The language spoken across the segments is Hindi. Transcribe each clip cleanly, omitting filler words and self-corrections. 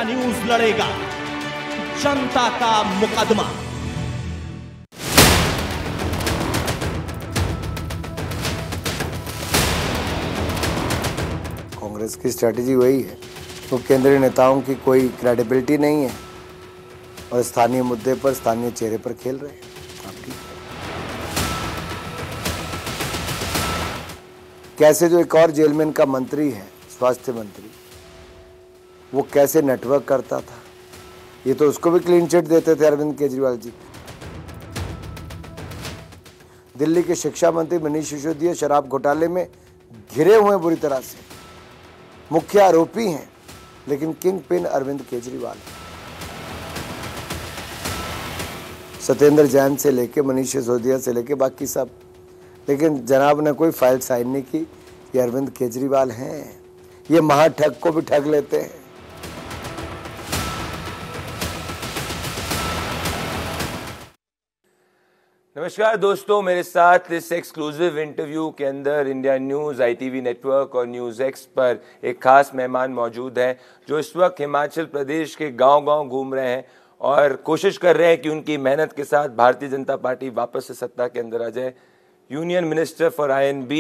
न्यूज लड़ेगा जनता का मुकदमा। कांग्रेस की स्ट्रैटेजी वही है, तो केंद्रीय नेताओं की कोई क्रेडिबिलिटी नहीं है और स्थानीय मुद्दे पर स्थानीय चेहरे पर खेल रहे हैं। आप ठीक है। कैसे जो एक और जेल में इनका मंत्री है, स्वास्थ्य मंत्री, वो कैसे नेटवर्क करता था, ये तो उसको भी क्लीन चिट देते थे अरविंद केजरीवाल जी। दिल्ली के शिक्षा मंत्री मनीष सिसोदिया शराब घोटाले में घिरे हुए बुरी तरह से, मुख्य आरोपी हैं, लेकिन किंग पिन अरविंद केजरीवाल। सत्येंद्र जैन से लेके मनीष सिसोदिया से लेके बाकी सब, लेकिन जनाब ने कोई फाइल साइन नहीं की। ये अरविंद केजरीवाल हैं, ये महाठग को भी ठग लेते हैं। नमस्कार दोस्तों, मेरे साथ इस एक्सक्लूसिव इंटरव्यू के अंदर इंडिया न्यूज़, ITV नेटवर्क और न्यूज़ एक्स पर एक खास मेहमान मौजूद हैं जो इस वक्त हिमाचल प्रदेश के गांव-गांव घूम रहे हैं और कोशिश कर रहे हैं कि उनकी मेहनत के साथ भारतीय जनता पार्टी वापस से सत्ता के अंदर आ जाए। यूनियन मिनिस्टर फॉर INB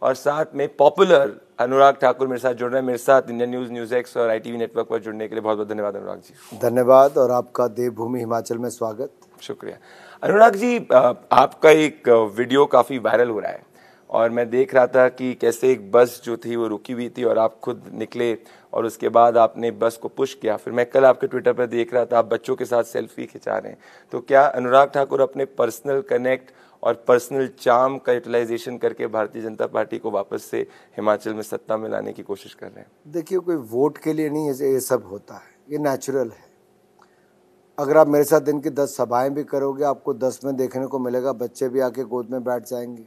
और साथ में पॉपुलर अनुराग ठाकुर मेरे साथ जुड़ रहे हैं। मेरे साथ इंडिया न्यूज़, न्यूज़ एक्स और ITV नेटवर्क पर जुड़ने के लिए बहुत बहुत धन्यवाद अनुराग जी। धन्यवाद और आपका देवभूमि हिमाचल में स्वागत। शुक्रिया। अनुराग जी, आपका एक वीडियो काफ़ी वायरल हो रहा है और मैं देख रहा था कि कैसे एक बस जो थी वो रुकी हुई थी और आप खुद निकले और उसके बाद आपने बस को पुश किया। फिर मैं कल आपके ट्विटर पर देख रहा था आप बच्चों के साथ सेल्फी खिंचा रहे हैं। तो क्या अनुराग ठाकुर अपने पर्सनल कनेक्ट और पर्सनल चार्म का यूटिलाइजेशन करके भारतीय जनता पार्टी को वापस से हिमाचल में सत्ता में लाने की कोशिश कर रहे हैं? देखिए, कोई वोट के लिए नहीं ये सब होता है, ये नेचुरल है। अगर आप मेरे साथ दिन की 10 सभाएं भी करोगे, आपको 10 में देखने को मिलेगा बच्चे भी आके गोद में बैठ जाएंगे,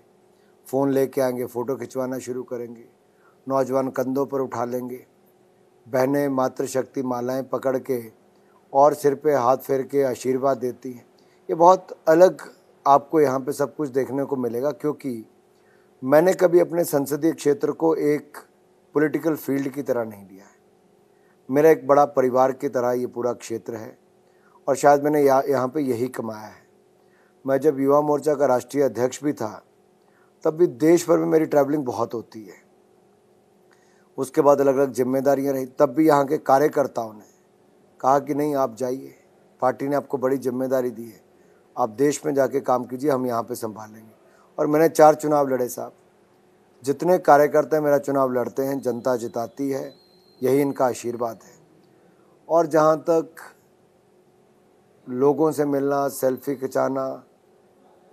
फ़ोन लेके आएंगे, फ़ोटो खिंचवाना शुरू करेंगे, नौजवान कंधों पर उठा लेंगे, बहनें मातृशक्ति मालाएं पकड़ के और सिर पे हाथ फेर के आशीर्वाद देती हैं। ये बहुत अलग आपको यहाँ पे सब कुछ देखने को मिलेगा, क्योंकि मैंने कभी अपने संसदीय क्षेत्र को एक पॉलिटिकल फील्ड की तरह नहीं लिया है। मेरा एक बड़ा परिवार की तरह ये पूरा क्षेत्र है और शायद मैंने यहाँ पे यही कमाया है। मैं जब युवा मोर्चा का राष्ट्रीय अध्यक्ष भी था, तब भी देश भर में मेरी ट्रैवलिंग बहुत होती है। उसके बाद अलग अलग जिम्मेदारियाँ रही, तब भी यहाँ के कार्यकर्ताओं ने कहा कि नहीं, आप जाइए, पार्टी ने आपको बड़ी जिम्मेदारी दी है, आप देश में जाके काम कीजिए, हम यहाँ पे संभालेंगे। और मैंने 4 चुनाव लड़े साहब। जितने कार्यकर्ता मेरा चुनाव लड़ते हैं, जनता जिताती है, यही इनका आशीर्वाद है। और जहाँ तक लोगों से मिलना, सेल्फी खिंचाना,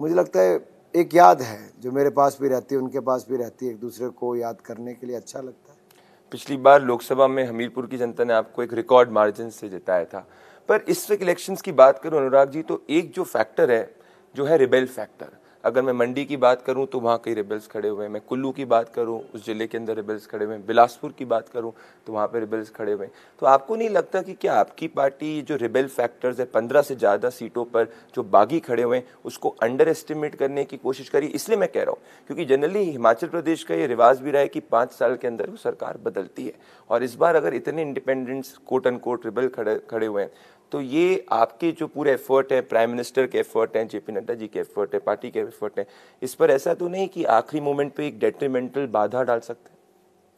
मुझे लगता है एक याद है जो मेरे पास भी रहती है, उनके पास भी रहती है, एक दूसरे को याद करने के लिए अच्छा लगता है। पिछली बार लोकसभा में हमीरपुर की जनता ने आपको एक रिकॉर्ड मार्जिन से जिताया था, पर इस वक्त इलेक्शंस की बात करूं अनुराग जी, तो एक जो फैक्टर है जो है रिबेल फैक्टर। अगर मैं मंडी की बात करूं तो वहाँ कई रिबेल्स खड़े हुए हैं, मैं कुल्लू की बात करूं उस जिले के अंदर रिबेल्स खड़े हुए हैं, बिलासपुर की बात करूं तो वहाँ पे रिबेल्स खड़े हुए हैं। तो आपको नहीं लगता कि क्या आपकी पार्टी जो रिबेल फैक्टर्स है 15 से ज़्यादा सीटों पर जो बागी खड़े हुए हैं उसको अंडर एस्टिमेट करने की कोशिश करी? इसलिए मैं कह रहा हूँ क्योंकि जनरली हिमाचल प्रदेश का ये रिवाज भी रहा है कि 5 साल के अंदर वो सरकार बदलती है और इस बार अगर इतने independents quote and quote rebel खड़े हुए हैं तो ये आपके जो पूरे एफर्ट है, प्राइम मिनिस्टर के एफर्ट हैं, JP नड्डा जी के एफर्ट है, पार्टी के एफर्ट हैं, इस पर ऐसा तो नहीं कि आखिरी मोमेंट पे एक डेट्रीमेंटल बाधा डाल सकते हैं?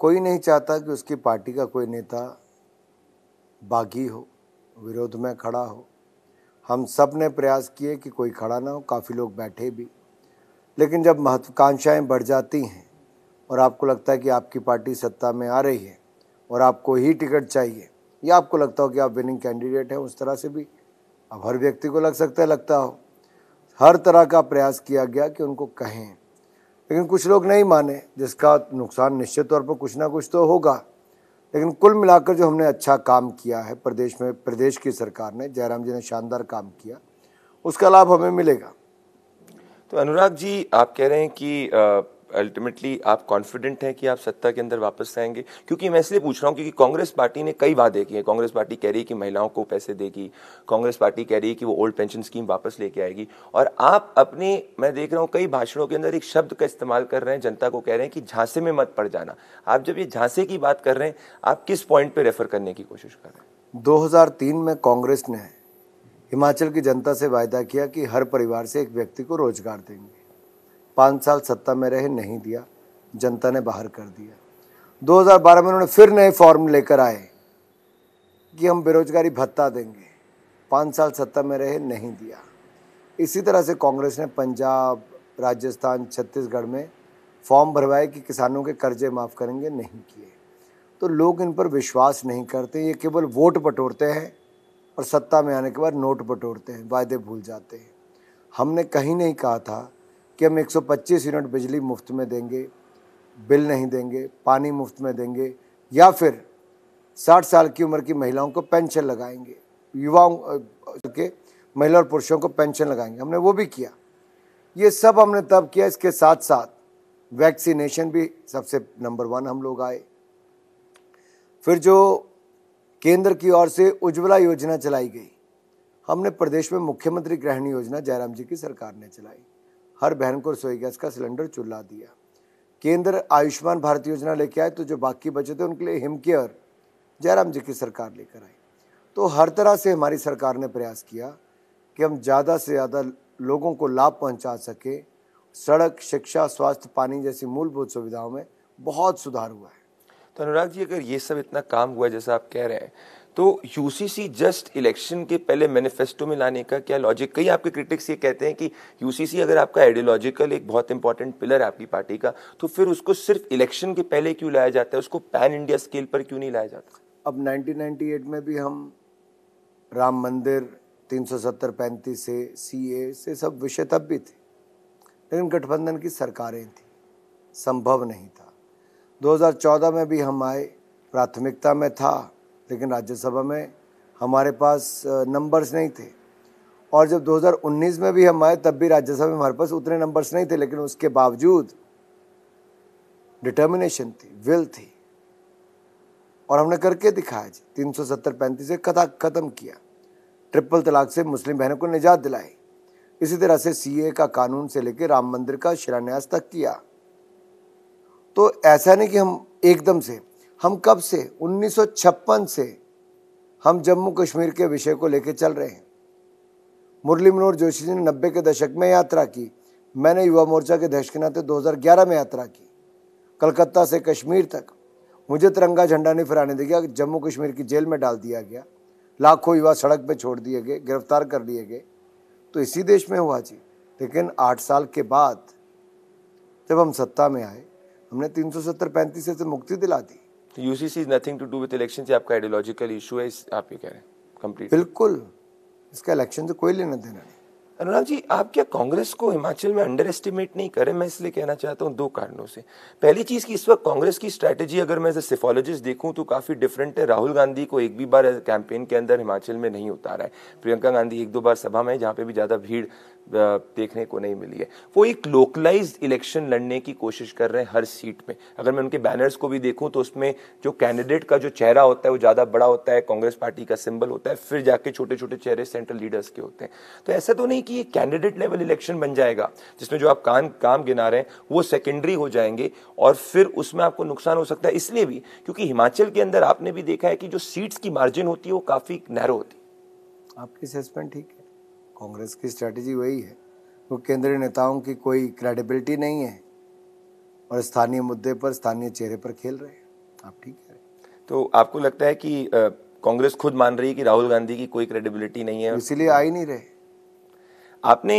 कोई नहीं चाहता कि उसकी पार्टी का कोई नेता बागी हो, विरोध में खड़ा हो। हम सब ने प्रयास किए कि कोई खड़ा ना हो, काफ़ी लोग बैठे भी, लेकिन जब महत्वाकांक्षाएं बढ़ जाती हैं और आपको लगता है कि आपकी पार्टी सत्ता में आ रही है और आपको ही टिकट चाहिए, या आपको लगता हो कि आप विनिंग कैंडिडेट हैं, उस तरह से भी अब हर व्यक्ति को लगता हो। हर तरह का प्रयास किया गया कि उनको कहें, लेकिन कुछ लोग नहीं माने, जिसका नुकसान निश्चित तौर पर कुछ ना कुछ तो होगा। लेकिन कुल मिलाकर जो हमने अच्छा काम किया है प्रदेश में, प्रदेश की सरकार ने, जयराम जी ने शानदार काम किया, उसका लाभ हमें मिलेगा। तो अनुराग जी, आप कह रहे हैं कि अल्टीमेटली आप कॉन्फिडेंट हैं कि आप सत्ता के अंदर वापस आएंगे? क्योंकि मैं इसलिए पूछ रहा हूं क्योंकि कांग्रेस पार्टी ने कई वादे किए। कांग्रेस पार्टी कह रही है कि महिलाओं को पैसे देगी, कांग्रेस पार्टी कह रही है कि वो ओल्ड पेंशन स्कीम वापस लेके आएगी, और आप अपने, मैं देख रहा हूं कई भाषणों के अंदर एक शब्द का इस्तेमाल कर रहे हैं, जनता को कह रहे हैं कि झांसे में मत पड़ जाना। आप जब ये झांसे की बात कर रहे हैं, आप किस पॉइंट पर रेफर करने की कोशिश कर रहे हैं? 2003 में कांग्रेस ने हिमाचल की जनता से वायदा किया कि हर परिवार से एक व्यक्ति को रोजगार देंगे। 5 साल सत्ता में रहे, नहीं दिया, जनता ने बाहर कर दिया। 2012 में उन्होंने फिर नए फॉर्म लेकर आए कि हम बेरोजगारी भत्ता देंगे। 5 साल सत्ता में रहे, नहीं दिया। इसी तरह से कांग्रेस ने पंजाब, राजस्थान, छत्तीसगढ़ में फॉर्म भरवाए कि किसानों के कर्जे माफ़ करेंगे, नहीं किए। तो लोग इन पर विश्वास नहीं करते, ये केवल वोट बटोरते हैं और सत्ता में आने के बाद नोट बटोरते हैं, वायदे भूल जाते हैं। हमने कहीं नहीं कहा था कि हम 125 यूनिट बिजली मुफ्त में देंगे, बिल नहीं देंगे, पानी मुफ्त में देंगे, या फिर 60 साल की उम्र की महिलाओं को पेंशन लगाएंगे, युवाओं के महिला और पुरुषों को पेंशन लगाएंगे। हमने वो भी किया। ये सब हमने तब किया। इसके साथ साथ वैक्सीनेशन भी सबसे नंबर 1 हम लोग आए। फिर जो केंद्र की ओर से उज्ज्वला योजना चलाई गई, हमने प्रदेश में मुख्यमंत्री गृहिणी योजना जयराम जी की सरकार ने चलाई। हर बहन को रसोई गैस का सिलेंडर चुल्हा दिया। केंद्र आयुष्मान भारत योजना लेके आए, तो जो बाकी बचे थे उनके लिए हिम केयर जयराम जी की सरकार लेकर आई। तो हर तरह से हमारी सरकार ने प्रयास किया कि हम ज़्यादा से ज़्यादा लोगों को लाभ पहुंचा सके। सड़क, शिक्षा, स्वास्थ्य, पानी जैसी मूलभूत सुविधाओं में बहुत सुधार हुआ है। तो अनुराग जी, अगर ये सब इतना काम हुआ जैसा आप कह रहे हैं, तो यूसीसी जस्ट इलेक्शन के पहले मैनिफेस्टो में लाने का क्या लॉजिक? कई आपके क्रिटिक्स ये कहते हैं कि यूसीसी अगर आपका आइडियोलॉजिकल एक बहुत इंपॉर्टेंट पिलर है आपकी पार्टी का, तो फिर उसको सिर्फ इलेक्शन के पहले क्यों लाया जाता है, उसको पैन इंडिया स्केल पर क्यों नहीं लाया जाता? अब 1998 में भी हम राम मंदिर, 370-35 से, सीए से सब विषय तब भी थे, लेकिन गठबंधन की सरकारें थी, संभव नहीं था। 2014 में भी हम आए, प्राथमिकता में था, लेकिन राज्यसभा में हमारे पास नंबर्स नहीं थे। और जब 2019 में भी हम आए, तब भी राज्यसभा में हमारे पास उतने नंबर्स नहीं थे, लेकिन उसके बावजूद डिटर्मिनेशन थी, विल थी, और हमने करके दिखाया जी। 370-35 से खत्म किया, ट्रिपल तलाक से मुस्लिम बहनों को निजात दिलाई। इसी तरह से सीए का कानून से लेकर राम मंदिर का शिलान्यास तक किया। तो ऐसा नहीं कि हम एकदम से, हम कब से 1956 से हम जम्मू कश्मीर के विषय को लेकर चल रहे हैं। मुरली मनोहर जोशी जी ने 90 के दशक में यात्रा की, मैंने युवा मोर्चा के अध्यक्ष के नाते 2011 में यात्रा की, कलकत्ता से कश्मीर तक। मुझे तिरंगा झंडा नहीं फहराने दिया, जम्मू कश्मीर की जेल में डाल दिया गया, लाखों युवा सड़क पे छोड़ दिए गए, गिरफ्तार कर लिए गए। तो इसी देश में हुआ जी। लेकिन 8 साल के बाद जब हम सत्ता में आए, हमने 370-35 से मुक्ति दिला दी। तो UCC is nothing to do with election, से आपका आइडियोलॉजिकल इशू है, आप ये कह रहे हैं कंप्लीट? बिल्कुल, इसका इलेक्शन से कोई लेना देना नहीं। अनुराग जी, आप क्या कांग्रेस को हिमाचल में अंडर एस्टिमेट नहीं करें? मैं इसलिए कहना चाहता हूं 2 कारणों से। पहली चीज कि इस वक्त कांग्रेस की स्ट्रैटेजी अगर मैं एज ए सिफोलॉजिस्ट देखूं तो काफी डिफरेंट है। राहुल गांधी को एक भी बार एज कैंपेन के अंदर हिमाचल में नहीं उतारा है। प्रियंका गांधी 1-2 बार सभा में, जहां पे भी ज्यादा भीड़ देखने को नहीं मिली है। वो एक लोकलाइज्ड इलेक्शन लड़ने की कोशिश कर रहे हैं हर सीट में। अगर मैं उनके बैनर्स को भी देखूं तो उसमें जो कैंडिडेट का जो चेहरा होता है वो ज्यादा बड़ा होता है, कांग्रेस पार्टी का सिंबल होता है, फिर जाके छोटे छोटे चेहरे सेंट्रल लीडर्स के होते हैं। तो ऐसा तो नहीं कि ये कैंडिडेट लेवल इलेक्शन बन जाएगा जिसमें जो आप काम गिना रहे हैं वो सेकेंडरी हो जाएंगे और फिर उसमें आपको नुकसान हो सकता है। इसलिए भी क्योंकि हिमाचल के अंदर आपने भी देखा है कि जो सीट्स की मार्जिन होती है वो काफी नैरो होती है। आपकी असेसमेंट ठीक है। कांग्रेस की स्ट्रैटेजी वही है। वो केंद्रीय नेताओं की कोई क्रेडिबिलिटी नहीं है और स्थानीय मुद्दे पर, स्थानीय चेहरे पर खेल रहे हैं। आप ठीक है। तो आपको लगता है कि कांग्रेस खुद मान रही है कि राहुल गांधी की कोई क्रेडिबिलिटी नहीं है, इसीलिए आ ही नहीं रहे? आपने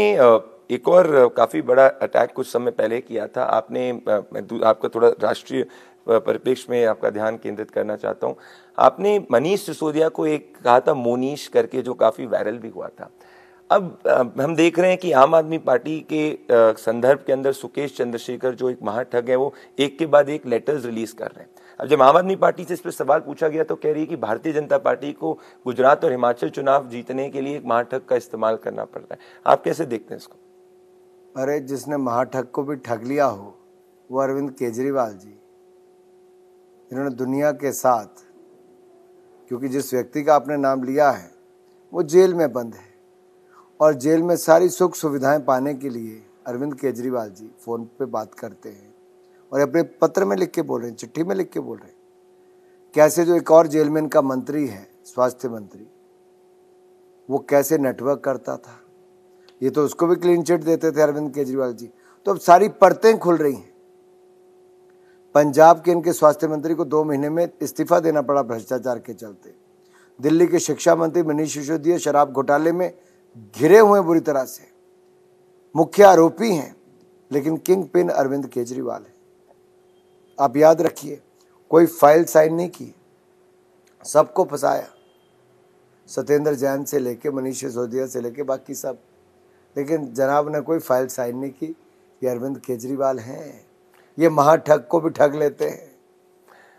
एक और काफी बड़ा अटैक कुछ समय पहले किया था। आपने आपका थोड़ा राष्ट्रीय परिप्रेक्ष्य में आपका ध्यान केंद्रित करना चाहता हूं। आपने मनीष सिसोदिया को एक कहा था मोनीश करके, जो काफी वायरल भी हुआ था। अब हम देख रहे हैं कि आम आदमी पार्टी के संदर्भ के अंदर सुकेश चंद्रशेखर जो एक महाठग है वो एक के बाद एक लेटर्स रिलीज कर रहे हैं। अब जब आम आदमी पार्टी से इस पर सवाल पूछा गया तो कह रही है कि भारतीय जनता पार्टी को गुजरात और हिमाचल चुनाव जीतने के लिए एक महाठग का इस्तेमाल करना पड़ रहा है। आप कैसे देखते हैं इसको? अरे, जिसने महाठग को भी ठग लिया हो वो अरविंद केजरीवाल जी, जिन्होंने दुनिया के साथ, क्योंकि जिस व्यक्ति का आपने नाम लिया है वो जेल में बंद है और जेल में सारी सुख सुविधाएं पाने के लिए अरविंद केजरीवाल जी फ़ोन पे बात करते हैं और अपने पत्र में लिख के बोल रहे हैं, चिट्ठी में लिख के बोल रहे हैं। कैसे जो एक और जेल में इनका मंत्री है स्वास्थ्य मंत्री, वो कैसे नेटवर्क करता था, ये तो उसको भी क्लीन चिट देते थे अरविंद केजरीवाल जी। तो अब सारी परतें खुल रही हैं। पंजाब के इनके स्वास्थ्य मंत्री को 2 महीने में इस्तीफा देना पड़ा भ्रष्टाचार के चलते। दिल्ली के शिक्षा मंत्री मनीष सिसोदिया शराब घोटाले में घिरे हुए बुरी तरह से, मुख्य आरोपी हैं, लेकिन किंग पिन अरविंद केजरीवाल है। आप याद रखिए, कोई फाइल साइन नहीं की, सबको फंसाया, सत्येंद्र जैन से लेके मनीष सिसोदिया से लेके बाकी सब, लेकिन जनाब ने कोई फाइल साइन नहीं की। ये अरविंद केजरीवाल हैं, ये महाठग को भी ठग लेते हैं।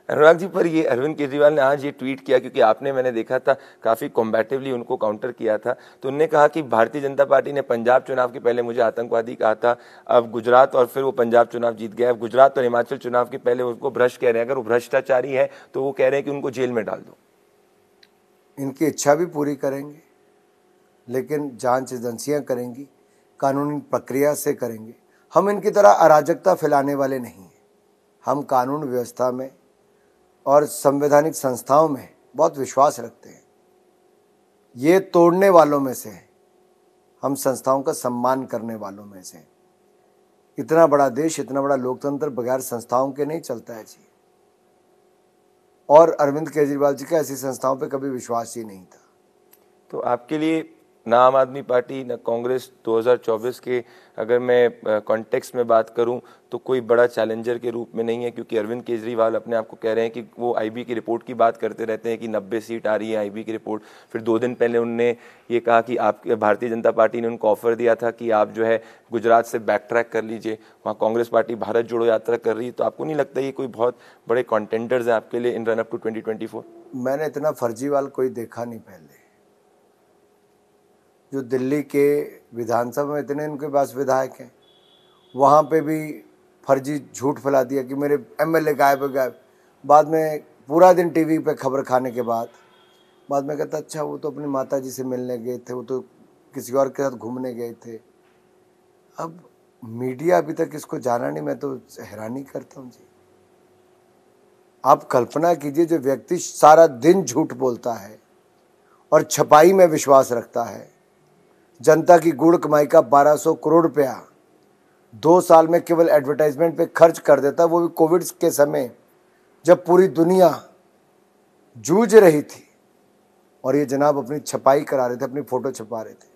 अनुराग जी, पर ये अरविंद केजरीवाल ने आज ये ट्वीट किया, क्योंकि आपने, मैंने देखा था, काफ़ी कॉम्बैटिवली उनको काउंटर किया था। तो उन्होंने कहा कि भारतीय जनता पार्टी ने पंजाब चुनाव के पहले मुझे आतंकवादी कहा था, अब गुजरात, और फिर वो पंजाब चुनाव जीत गया, अब गुजरात और हिमाचल चुनाव के पहले उसको भ्रष्ट कह रहे हैं। अगर वो भ्रष्टाचारी है तो वो कह रहे हैं कि उनको जेल में डाल दो। इनकी इच्छा भी पूरी करेंगे, लेकिन जांच एजेंसियां करेंगी, कानूनी प्रक्रिया से करेंगे। हम इनकी तरह अराजकता फैलाने वाले नहीं हैं। हम कानून व्यवस्था में और संवैधानिक संस्थाओं में बहुत विश्वास रखते हैं। ये तोड़ने वालों में से हैं, हम संस्थाओं का सम्मान करने वालों में से हैं। इतना बड़ा देश, इतना बड़ा लोकतंत्र बगैर संस्थाओं के नहीं चलता है जी। और अरविंद केजरीवाल जी का ऐसी संस्थाओं पे कभी विश्वास ही नहीं था। तो आपके लिए ना आम आदमी पार्टी ना कांग्रेस 2024 के, अगर मैं कॉन्टेक्स्ट में बात करूं, तो कोई बड़ा चैलेंजर के रूप में नहीं है, क्योंकि अरविंद केजरीवाल अपने आप को कह रहे हैं कि वो आईबी की रिपोर्ट की बात करते रहते हैं कि 90 सीट आ रही है आईबी की रिपोर्ट। फिर 2 दिन पहले उनने ये कहा कि आप, भारतीय जनता पार्टी ने उनको ऑफर दिया था कि आप जो है गुजरात से बैक ट्रैक कर लीजिए, वहाँ कांग्रेस पार्टी भारत जोड़ो यात्रा कर रही है। तो आपको नहीं लगता ये कोई बहुत बड़े कॉन्टेंडर्स हैं आपके लिए इन रन अप टू 2024? मैंने इतना फर्जीवाल कोई देखा नहीं पहले। जो दिल्ली के विधानसभा में इतने इनके पास विधायक हैं, वहाँ पे भी फर्जी झूठ फैला दिया कि मेरे एमएलए गायब गायब। बाद में पूरा दिन टीवी पे खबर खाने के बाद में कहता अच्छा वो तो अपनी माता जी से मिलने गए थे, वो तो किसी और के साथ घूमने गए थे। अब मीडिया अभी तक इसको जाना नहीं, मैं तो हैरानी करता हूँ जी। आप कल्पना कीजिए, जो व्यक्ति सारा दिन झूठ बोलता है और छपाई में विश्वास रखता है, जनता की गुड़ कमाई का 1200 करोड़ रुपया 2 साल में केवल एडवर्टाइजमेंट पे खर्च कर देता, वो भी कोविड के समय जब पूरी दुनिया जूझ रही थी, और ये जनाब अपनी छपाई करा रहे थे, अपनी फोटो छपा रहे थे।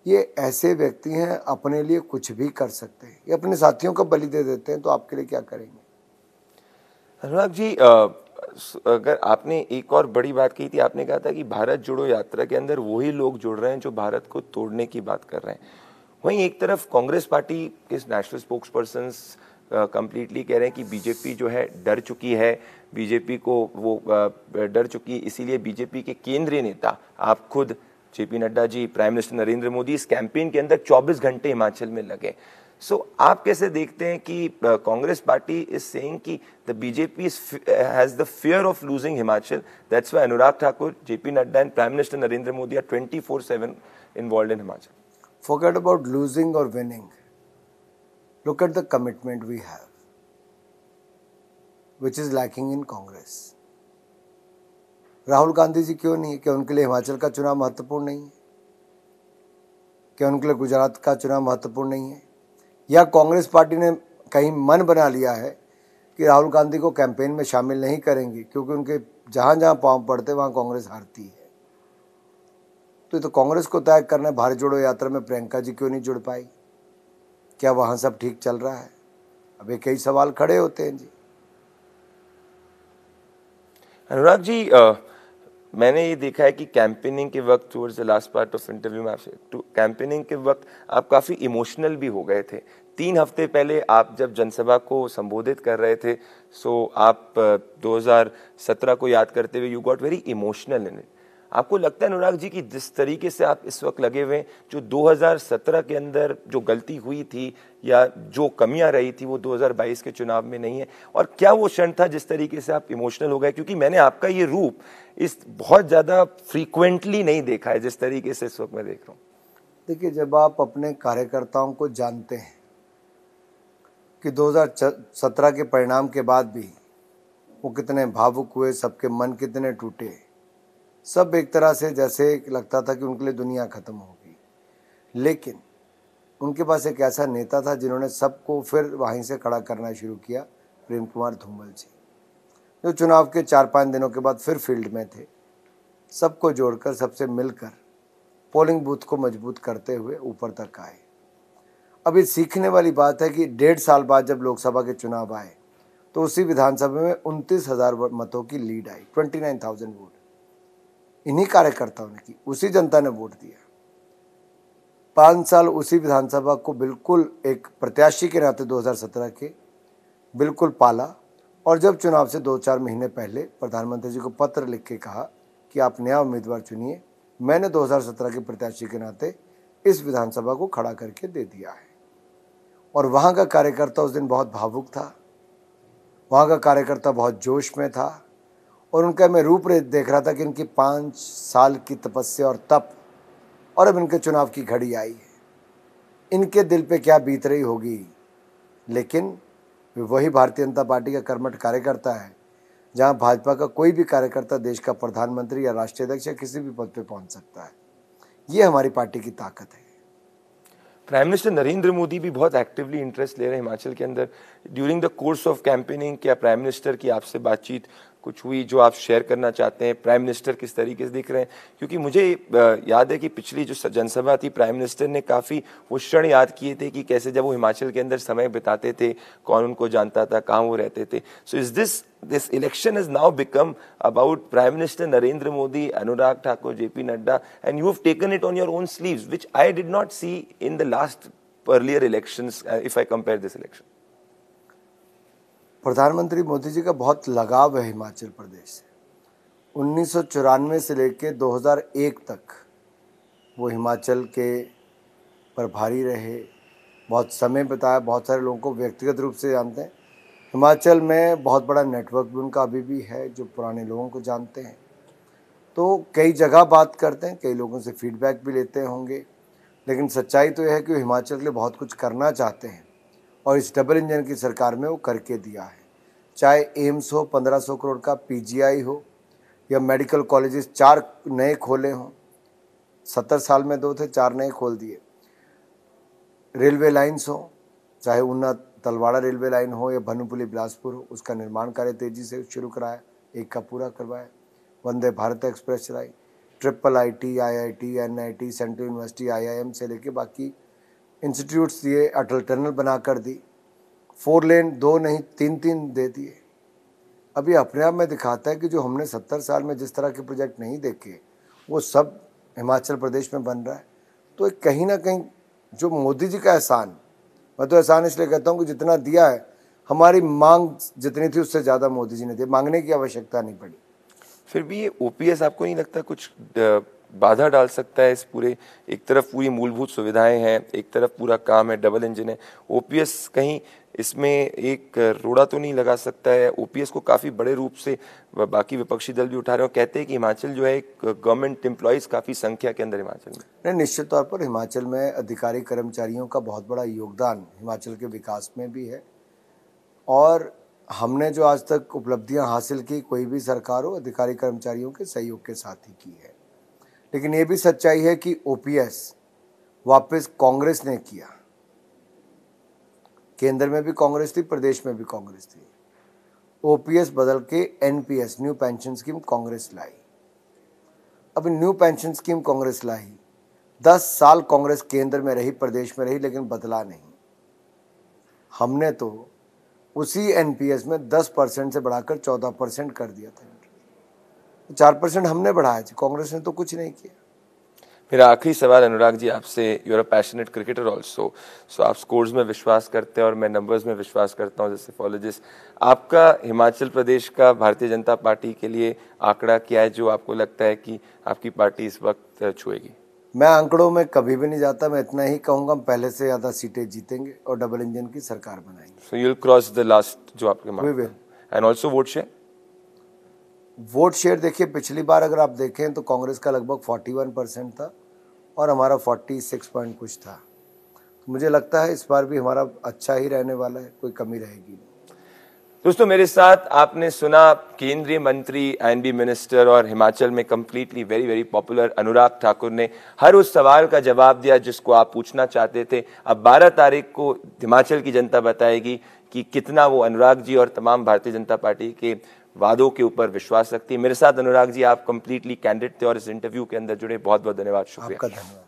ये ऐसे व्यक्ति हैं, अपने लिए कुछ भी कर सकते हैं, ये अपने साथियों को बलि दे देते हैं, तो आपके लिए क्या करेंगे? अनुराग जी, अगर आपने एक और बड़ी बात कही थी, आपने कहा था कि भारत जोड़ो यात्रा के अंदर वही लोग जुड़ रहे हैं जो भारत को तोड़ने की बात कर रहे हैं। वहीं एक तरफ कांग्रेस पार्टी के नेशनल स्पोक्स पर्सन्स कंप्लीटली कह रहे हैं कि बीजेपी जो है डर चुकी है, बीजेपी को वो डर चुकी है, इसीलिए बीजेपी के केंद्रीय नेता, आप खुद JP Nadda ji, prime minister Narendra Modi इस कैंपेन के अंदर 24 घंटे हिमाचल में लगे। आप कैसे देखते हैं कि कांग्रेस पार्टी इज सेइंग कि the BJP has the fear of losing Himachal, that's why Anurag Thakur, JP Nadda and prime minister Narendra Modi are 24/7 involved in Himachal? Forget about losing or winning. Look at the commitment we have, which is lacking in Congress. Rahul Gandhi ji क्यों नहीं है? क्या उनके लिए हिमाचल का चुनाव महत्वपूर्ण नहीं है? क्या उनके लिए गुजरात का चुनाव महत्वपूर्ण नहीं है? या कांग्रेस पार्टी ने कहीं मन बना लिया है कि राहुल गांधी को कैंपेन में शामिल नहीं करेंगे, क्योंकि उनके जहां जहां पांव पड़ते वहां कांग्रेस हारती है? तो ये तो कांग्रेस को तय करना है। भारत जोड़ो यात्रा में प्रियंका जी क्यों नहीं जुड़ पाई? क्या वहां सब ठीक चल रहा है? अब ये कई सवाल खड़े होते हैं जी। अनुराग जी, मैंने ये देखा है कि कैंपेनिंग के वक्त, towards the last part of interview में आपसे, कैंपेनिंग के वक्त आप काफ़ी इमोशनल भी हो गए थे। 3 हफ्ते पहले आप जब जनसभा को संबोधित कर रहे थे, आप 2017 को याद करते हुए you got very emotional in it. आपको लगता है अनुराग जी कि जिस तरीके से आप इस वक्त लगे हुए, जो 2017 के अंदर जो गलती हुई थी या जो कमियां रही थी, वो 2022 के चुनाव में नहीं है? और क्या वो क्षण था जिस तरीके से आप इमोशनल हो गए? क्योंकि मैंने आपका ये रूप इस बहुत ज़्यादा फ्रीक्वेंटली नहीं देखा है जिस तरीके से इस वक्त मैं देख रहा हूँ। देखिए, जब आप अपने कार्यकर्ताओं को जानते हैं कि 2017 के परिणाम के बाद भी वो कितने भावुक हुए, सबके मन कितने टूटे, सब एक तरह से जैसे लगता था कि उनके लिए दुनिया ख़त्म हो गई, लेकिन उनके पास एक ऐसा नेता था जिन्होंने सबको फिर वहीं से खड़ा करना शुरू किया, प्रेम कुमार धूमल जी, जो चुनाव के 4-5 दिनों के बाद फिर फील्ड में थे, सबको जोड़कर सबसे मिलकर पोलिंग बूथ को मजबूत करते हुए ऊपर तक आए। अब ये सीखने वाली बात है कि 1.5 साल बाद जब लोकसभा के चुनाव आए तो उसी विधानसभा में 29,000 मतों की लीड आई, 29,000 वोट इन्हीं कार्यकर्ताओं ने की, उसी जनता ने वोट दिया। 5 साल उसी विधानसभा को बिल्कुल एक प्रत्याशी के नाते 2017 के बिल्कुल पाला, और जब चुनाव से 2-4 महीने पहले प्रधानमंत्री जी को पत्र लिख के कहा कि आप नया उम्मीदवार चुनिए, मैंने 2017 के प्रत्याशी के नाते इस विधानसभा को खड़ा करके दे दिया है। और वहाँ का कार्यकर्ता उस दिन बहुत भावुक था, वहाँ का कार्यकर्ता बहुत जोश में था, और उनका मैं रूप देख रहा था कि इनकी 5 साल की तपस्या और तप, और अब इनके चुनाव की घड़ी आई है, इनके दिल पे क्या बीत रही होगी। लेकिन वही भारतीय जनता पार्टी का कर्मठ कार्यकर्ता है, जहाँ भाजपा का कोई भी कार्यकर्ता देश का प्रधानमंत्री या राष्ट्रीय अध्यक्ष या किसी भी पद पे पहुँच सकता है। ये हमारी पार्टी की ताकत है। प्राइम मिनिस्टर नरेंद्र मोदी भी बहुत एक्टिवली इंटरेस्ट ले रहे हैं हिमाचल के अंदर। During the course of campaigning क्या प्राइम मिनिस्टर की आपसे बातचीत कुछ हुई जो आप शेयर करना चाहते हैं? प्राइम मिनिस्टर किस तरीके से दिख रहे हैं? क्योंकि मुझे याद है कि पिछली जो जनसभा थी, प्राइम मिनिस्टर ने काफ़ी वो क्षण याद किए थे कि कैसे जब वो हिमाचल के अंदर समय बिताते थे, कौन उनको जानता था, कहाँ वो रहते थे। So is this election has now become about Prime Minister Narendra Modi, Anurag Thakur, JP Nadda, and you have taken it on your own sleeves, which I did not see in the last earlier elections, if I compare this election. प्रधानमंत्री मोदी जी का बहुत लगाव है हिमाचल प्रदेश से। 1994 से लेकर 2001 तक वो हिमाचल के प्रभारी रहे, बहुत समय बिताया, बहुत सारे लोगों को व्यक्तिगत रूप से जानते हैं। हिमाचल में बहुत बड़ा नेटवर्क भी उनका अभी भी है जो पुराने लोगों को जानते हैं, तो कई जगह बात करते हैं, कई लोगों से फीडबैक भी लेते होंगे, लेकिन सच्चाई तो यह है कि वो हिमाचल के लिए बहुत कुछ करना चाहते हैं, और इस डबल इंजन की सरकार में वो करके दिया है। चाहे एम्स हो 1500 करोड़ का, पीजीआई हो, या मेडिकल कॉलेजेस 4 नए खोले हों, 70 साल में 2 थे, 4 नए खोल दिए। रेलवे लाइन्स हो, चाहे ऊना तलवाड़ा रेलवे लाइन हो या भानुपुली बिलासपुर हो, उसका निर्माण कार्य तेजी से शुरू कराया, एक का पूरा करवाया। वंदे भारत एक्सप्रेस चलाई, IIIT, IIT, NIT, central university, IIM से लेके बाकी इंस्टीट्यूट्स दिए, अटल टनल बना कर दी, 4 लेन 2 नहीं 3-3 दे दिए। अभी अपने आप में दिखाता है कि जो हमने 70 साल में जिस तरह के प्रोजेक्ट नहीं देखे, वो सब हिमाचल प्रदेश में बन रहा है। तो कहीं ना कहीं जो मोदी जी का एहसान, मैं तो एहसान इसलिए कहता हूँ कि जितना दिया है, हमारी मांग जितनी थी उससे ज़्यादा मोदी जी ने दिया, मांगने की आवश्यकता नहीं पड़ी। फिर भी ये ओपीएस आपको नहीं लगता कुछ बाधा डाल सकता है इस पूरे? एक तरफ पूरी मूलभूत सुविधाएं हैं, एक तरफ पूरा काम है, डबल इंजन है, ओपीएस कहीं इसमें एक रोड़ा तो नहीं लगा सकता है? ओपीएस को काफ़ी बड़े रूप से बाकी विपक्षी दल भी उठा रहे हो, कहते हैं कि हिमाचल जो है एक गवर्नमेंट एम्प्लॉयज़ काफ़ी संख्या के अंदर हिमाचल में। नहीं, निश्चित तौर पर हिमाचल में अधिकारी कर्मचारियों का बहुत बड़ा योगदान हिमाचल के विकास में भी है, और हमने जो आज तक उपलब्धियां हासिल की, कोई भी सरकार हो, अधिकारी कर्मचारियों के सहयोग के साथ ही की है। लेकिन ये भी सच्चाई है कि ओपीएस वापस कांग्रेस ने किया, केंद्र में भी कांग्रेस थी, प्रदेश में भी कांग्रेस थी। ओपीएस बदल के NPS, new pension scheme, Congress लाई। अब न्यू पेंशन स्कीम कांग्रेस लाई, 10 साल कांग्रेस केंद्र में रही, प्रदेश में रही, लेकिन बदला नहीं। हमने तो उसी एनपीएस में 10% से बढ़ाकर 14% कर दिया था। 4% हमने बढ़ाया थी, कांग्रेस ने तो कुछ नहीं किया। मेरा आखिरी सवाल अनुराग जी आपसे, you are a passionate cricketer also, so आप स्कोर्स में विश्वास करते हैं और मैं नंबर्स में विश्वास करता हूँ जैसे फॉलोजिस्ट। आपका हिमाचल प्रदेश का भारतीय जनता पार्टी के लिए आंकड़ा क्या है जो आपको लगता है कि आपकी पार्टी इस वक्त छुएगी? मैं आंकड़ों में कभी भी नहीं जाता, मैं इतना ही कहूँगा, पहले से ज़्यादा सीटें जीतेंगे और डबल इंजन की सरकार बनाएंगे। So you will cross the last जो आपके we will. And also vote share? Vote share देखिए, पिछली बार अगर आप देखें तो कांग्रेस का लगभग 41% था और हमारा 46 पॉइंट कुछ था। तो मुझे लगता है इस बार भी हमारा अच्छा ही रहने वाला है, कोई कमी रहेगी नहीं। दोस्तों, मेरे साथ आपने सुना केंद्रीय मंत्री, एनबी मिनिस्टर और हिमाचल में completely very very popular Anurag Thakur ने हर उस सवाल का जवाब दिया जिसको आप पूछना चाहते थे। अब 12 तारीख को हिमाचल की जनता बताएगी कि कितना वो अनुराग जी और तमाम भारतीय जनता पार्टी के वादों के ऊपर विश्वास रखती है। मेरे साथ अनुराग जी, आप कंप्लीटली कैंडिड थे और इस इंटरव्यू के अंदर जुड़े, बहुत बहुत धन्यवाद। शुक्रिया। आपका धन्यवाद।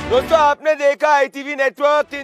दोस्तों, आपने देखा आईटीवी नेटवर्क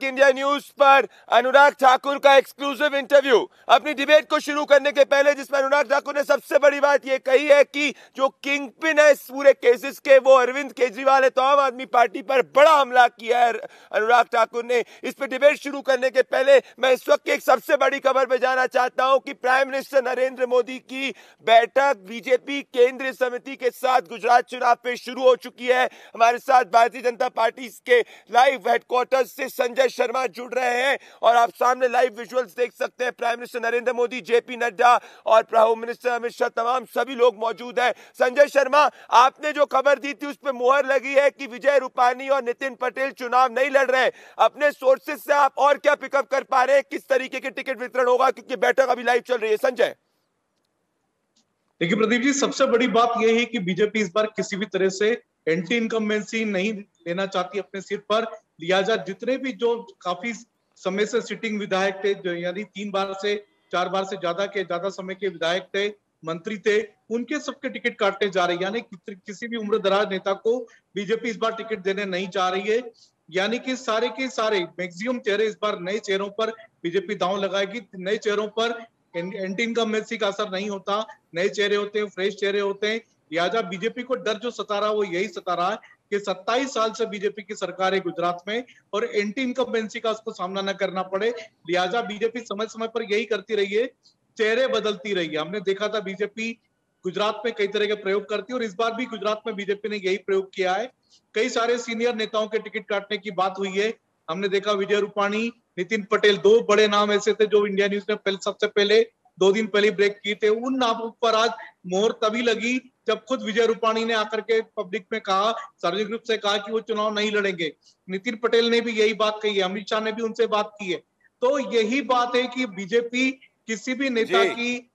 इंडिया न्यूज पर अनुराग ठाकुर का एक्सक्लूसिव इंटरव्यू अपनी डिबेट को शुरू करने के पहले, जिसमें अनुराग ठाकुर ने सबसे बड़ी बात यह कही है कि जो किंग पिन है इस पूरे केसेस के वो अरविंद केजरीवाल है। तो आम आदमी पार्टी पर बड़ा हमला किया है अनुराग ठाकुर ने। इस पर डिबेट शुरू करने के पहले मैं इस वक्त की एक सबसे बड़ी खबर पे जाना चाहता हूं कि प्राइम मिनिस्टर नरेंद्र मोदी की बैठक बीजेपी केंद्रीय समिति के साथ गुजरात चुनाव पे शुरू हो चुकी है। हमारे साथ भारतीय जनता पार्टी के लाइव हेडक्वार्टर से संजय शर्मा जुड़ रहे हैं और आप सामने लाइव विजुअल्स देख सकते हैं। Prime minister Narendra Modi, JP Nadda और होम मिनिस्टर अमित शाह, तमाम सभी लोग मौजूद हैं। संजय शर्मा, आपने जो खबर दी थी उस पर मुहर लगी है कि विजय रूपानी और नितिन पटेल चुनाव नहीं लड़ रहे। अपने सोर्सेज से आप और क्या पिकअप कर पा रहे हैं, किस तरीके के टिकट वितरण होगा, क्योंकि बैठक अभी लाइव चल रही है। संजय। देखिए प्रदीप जी, सबसे बड़ी बात यह है कि बीजेपी इस बार किसी भी तरह से एंटी इनकम्बेंसी नहीं लेना चाहती अपने सीट पर। लिहाजा जितने भी जो काफी समय से सिटिंग विधायक थे, जो यानी 3 बार से 4 बार से ज्यादा समय के विधायक थे, मंत्री थे, उनके सबके टिकट काटने जा रही है। यानी किसी भी उम्रदराज नेता को बीजेपी इस बार टिकट देने नहीं जा रही है। यानी कि सारे के सारे मैक्सिमम चेहरे इस बार नए चेहरों पर बीजेपी दांव लगाएगी। नए चेहरों पर एंटी इनकम्बेंसी का असर नहीं होता, नए चेहरे होते हैं, फ्रेश चेहरे होते हैं। लिहाजा बीजेपी को डर जो सता रहा है वो यही सता रहा है कि 27 साल से बीजेपी की सरकार है गुजरात में और एंटी इनकम्बेंसी का उसको सामना न करना पड़े। लिहाजा बीजेपी समय समय पर यही करती रही है, चेहरे बदलती रही है। हमने देखा था बीजेपी गुजरात में कई तरह के प्रयोग करती है और इस बार भी गुजरात में बीजेपी ने यही प्रयोग किया है। कई सारे सीनियर नेताओं के टिकट काटने की बात हुई है। हमने देखा विजय रूपाणी, नितिन पटेल, 2 बड़े नाम ऐसे थे जो इंडिया न्यूज ने सबसे पहले 2 दिन पहले ब्रेक किए थे। उन नामों पर आज मोहर तभी लगी जब खुद विजय रूपाणी ने आकर के पब्लिक में कहा, सार्वजनिक रूप से कहा कि वो चुनाव नहीं लड़ेंगे। नितिन पटेल ने भी यही बात कही है, अमित शाह ने भी उनसे बात की है। तो यही बात है कि बीजेपी किसी भी नेता की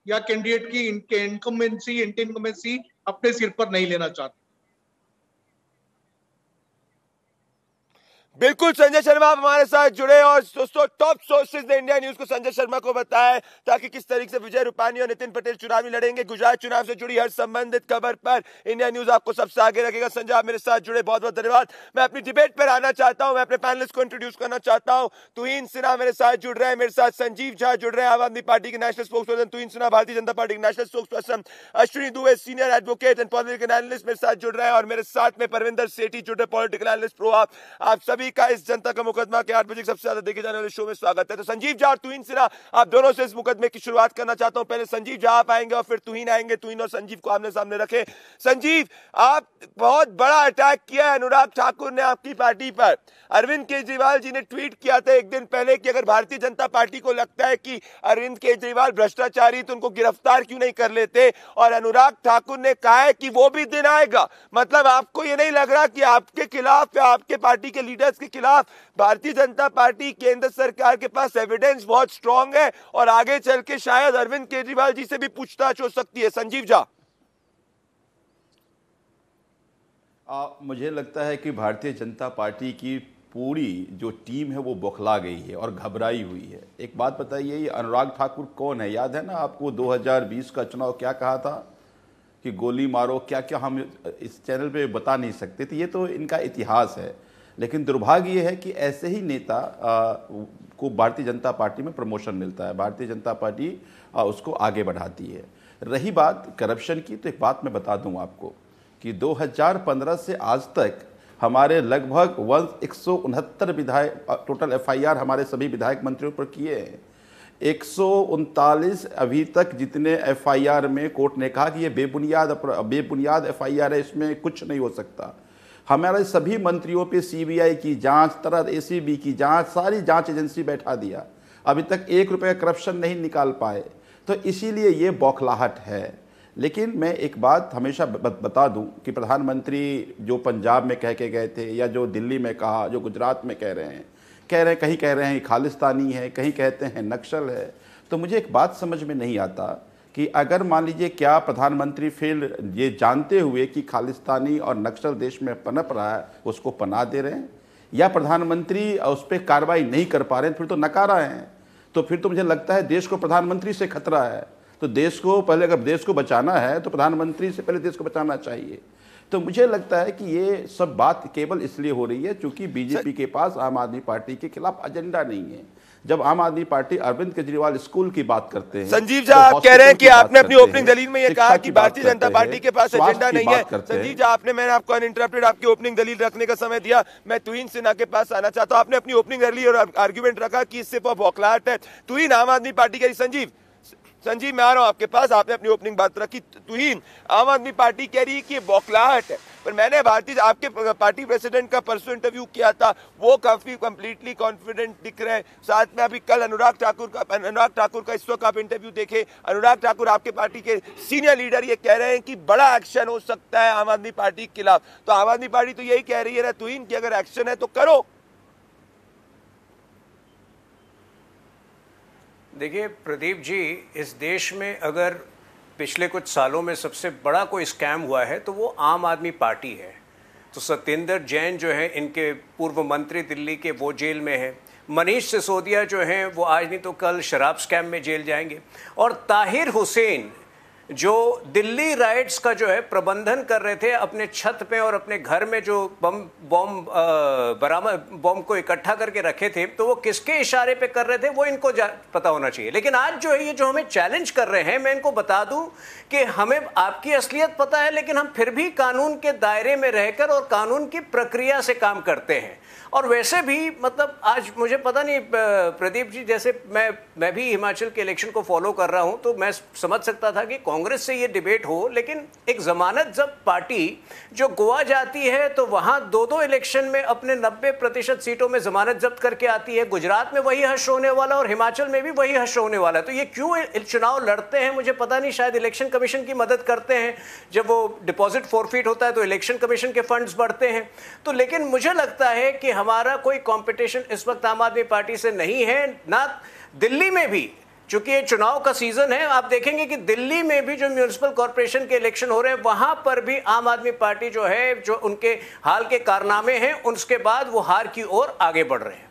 या कैंडिडेट की इनकम्बेंसी, एंटी इनकम्बेंसी अपने सिर पर नहीं लेना चाहती। बिल्कुल संजय शर्मा आप हमारे साथ जुड़े और दोस्तों टॉप सोर्सेज ने इंडिया न्यूज को संजय शर्मा को बताया है ताकि किस तरीके से विजय रूपानी और नितिन पटेल चुनाव ही लड़ेंगे। गुजरात चुनाव से जुड़ी हर संबंधित खबर पर इंडिया न्यूज आपको सबसे आगे रखेगा। संजय आप मेरे साथ जुड़े, बहुत बहुत धन्यवाद। मैं अपनी डिबेट पर आना चाहता हूं, मैं अपने पैनलिस्ट को इंट्रोड्यूस करना चाहता हूं। तुहिन सिन्हा मेरे साथ जुड़ रहे हैं, मेरे साथ संजीव झा जुड़ रहे हैं, आम आदमी पार्टी के नेशनल स्पोक्स पर्सन, तुहिन सिन्हा भारतीय जनता पार्टी के national spokes person, Ashwini Dubey senior advocate and political analyst मेरे साथ जुड़ रहे हैं और मेरे साथ में परविंदर सेठी जुड़ रहे पॉलिटिकल एनालिस्ट प्रो। आप सभी का इस जनता का मुकदमा के 8 बजे सबसे ज्यादा देखे जाने वाले शो में स्वागत है। तो संजीव झा और तुहिन सिन्हा आप दोनों से इस मुकदमे की शुरुआत करना चाहता हूं। पहले संजीव झा आप आएंगे और फिर तुहिन आएंगे। तुहिन और संजीव को आमने सामने रखें। संजीव, आप बहुत बड़ा अटैक किया है अनुराग ठाकुर ने आपकी पार्टी पर। अरविंद केजरीवाल जी ने ट्वीट किया था एक दिन पहले कि अगर भारतीय जनता पार्टी को लगता है कि अरविंद केजरीवाल भ्रष्टाचारी तो उनको गिरफ्तार क्यों नहीं कर लेते, और अनुराग ठाकुर ने कहा है कि वो भी दिन आएगा। मतलब आपको ये नहीं लग रहा कि आपके खिलाफ या आपके पार्टी के लीडर्स के खिलाफ भारतीय जनता पार्टी केंद्र सरकार के पास एविडेंस बहुत स्ट्रांग है और आगे चल के शायद अरविंद केजरीवाल जी से भी पूछताछ हो सकती है? संजीव झा। मुझे लगता है कि भारतीय जनता पार्टी की पूरी जो टीम है वो बौखला गई है और घबराई हुई है। एक बात बताइए, ये अनुराग ठाकुर कौन है? याद है ना आपको 2020 का चुनाव क्या कहा था कि गोली मारो, क्या क्या हम इस चैनल पे बता नहीं सकते थे। ये तो इनका इतिहास है। लेकिन दुर्भाग्य ये है कि ऐसे ही नेता को भारतीय जनता पार्टी में प्रमोशन मिलता है, भारतीय जनता पार्टी उसको आगे बढ़ाती है। रही बात करप्शन की, तो एक बात मैं बता दूं आपको कि 2015 से आज तक हमारे लगभग 169 विधायक, टोटल FIR हमारे सभी विधायक मंत्रियों पर किए हैं। 139 अभी तक जितने एफआईआर में कोर्ट ने कहा कि ये बेबुनियाद एफआईआर है, इसमें कुछ नहीं हो सकता। हमारे सभी मंत्रियों पे सीबीआई की जांच, तरह एसीबी की जांच, सारी जांच एजेंसी बैठा दिया, अभी तक 1 रुपये का करप्शन नहीं निकाल पाए। तो इसीलिए ये बौखलाहट है। लेकिन मैं एक बात हमेशा बता दूं कि प्रधानमंत्री जो पंजाब में कह के गए थे, या जो दिल्ली में कहा, जो गुजरात में कह रहे हैं कहीं कह रहे हैं खालिस्तानी है, कहीं कहते हैं नक्सल है। तो मुझे एक बात समझ में नहीं आता कि अगर मान लीजिए क्या प्रधानमंत्री फिर ये जानते हुए कि खालिस्तानी और नक्सल देश में पनप रहा है उसको पनाह दे रहे हैं, या प्रधानमंत्री उस पर कार्रवाई नहीं कर पा रहे हैं, फिर तो नकारा हैं। तो फिर तो मुझे लगता है देश को प्रधानमंत्री से खतरा है। तो देश को पहले, अगर देश को बचाना है तो प्रधानमंत्री से पहले देश को बचाना चाहिए। तो मुझे लगता है कि ये सब बात केवल इसलिए हो रही है क्योंकि बीजेपी के पास आम आदमी पार्टी के खिलाफ एजेंडा नहीं है। जब आम आदमी पार्टी अरविंद केजरीवाल स्कूल की बात करते हैं, संजीव जी आप कह रहे हैं कि आपने अपनी ओपनिंग दलील में ये कहा कि भारतीय जनता पार्टी के पास एजेंडा नहीं है। संजीव जी आपने, मैंने आपको अनइंटरप्टेड आपकी ओपनिंग दलील रखने का समय दिया। मैं तुहिन सिन्हा के पास आना चाहता हूं। आपने अपनी ओपनिंग दलील और आर्गुमेंट रखा कि इससे बौखलाहट है। तुहिन आम आदमी पार्टी का, संजीव मैं आ रहा हूं आपके पास, आपने अपनी ओपनिंग बात रखी। तुहिन, आम आदमी पार्टी कह रही है कि ये बौखलाहट है, पर मैंने आपके पार्टी प्रेसिडेंट का परसों इंटरव्यू किया था, वो काफी कंप्लीटली कॉन्फिडेंट दिख रहे हैं। साथ में अभी कल अनुराग ठाकुर का इस वक्त आप इंटरव्यू देखे, अनुराग ठाकुर आपके पार्टी के सीनियर लीडर ये कह रहे हैं कि बड़ा एक्शन हो सकता है आम आदमी पार्टी के खिलाफ। तो आम आदमी पार्टी तो यही कह रही है ना तुहिन कि अगर एक्शन है तो करो। देखिए प्रदीप जी, इस देश में अगर पिछले कुछ सालों में सबसे बड़ा कोई स्कैम हुआ है तो वो आम आदमी पार्टी है। तो सत्येंद्र जैन जो है, इनके पूर्व मंत्री दिल्ली के, वो जेल में है। मनीष सिसोदिया जो हैं वो आज नहीं तो कल शराब स्कैम में जेल जाएंगे। और ताहिर हुसैन जो दिल्ली राइट्स का जो है प्रबंधन कर रहे थे, अपने छत पे और अपने घर में जो बम को इकट्ठा करके रखे थे, तो वो किसके इशारे पे कर रहे थे वो इनको पता होना चाहिए। लेकिन आज जो है ये जो हमें चैलेंज कर रहे हैं, मैं इनको बता दूं कि हमें आपकी असलियत पता है, लेकिन हम फिर भी कानून के दायरे में रहकर और कानून की प्रक्रिया से काम करते हैं। और वैसे भी मतलब आज मुझे पता नहीं प्रदीप जी, जैसे मैं भी हिमाचल के इलेक्शन को फॉलो कर रहा हूं, तो मैं समझ सकता था कि कांग्रेस से ये डिबेट हो, लेकिन एक जमानत जब्त पार्टी जो गोवा जाती है तो वहां 2-2 इलेक्शन में अपने 90% सीटों में जमानत जब्त करके आती है। गुजरात में वही हश्र होने वाला और हिमाचल में भी वही हश्र होने वाला है। तो ये क्यों चुनाव लड़ते हैं मुझे पता नहीं। शायद इलेक्शन कमीशन की मदद करते हैं, जब वो डिपॉजिट फॉरफिट होता है तो इलेक्शन कमीशन के फंड्स बढ़ते हैं। तो लेकिन मुझे लगता है कि हमारा कोई कंपटीशन इस वक्त आम आदमी पार्टी से नहीं है, ना दिल्ली में भी। चूंकि ये चुनाव का सीजन है, आप देखेंगे कि दिल्ली में भी जो म्यूनिसिपल कॉर्पोरेशन के इलेक्शन हो रहे हैं, वहां पर भी आम आदमी पार्टी जो है, जो उनके हाल के कारनामे हैं, उसके बाद वो हार की ओर आगे बढ़ रहे हैं।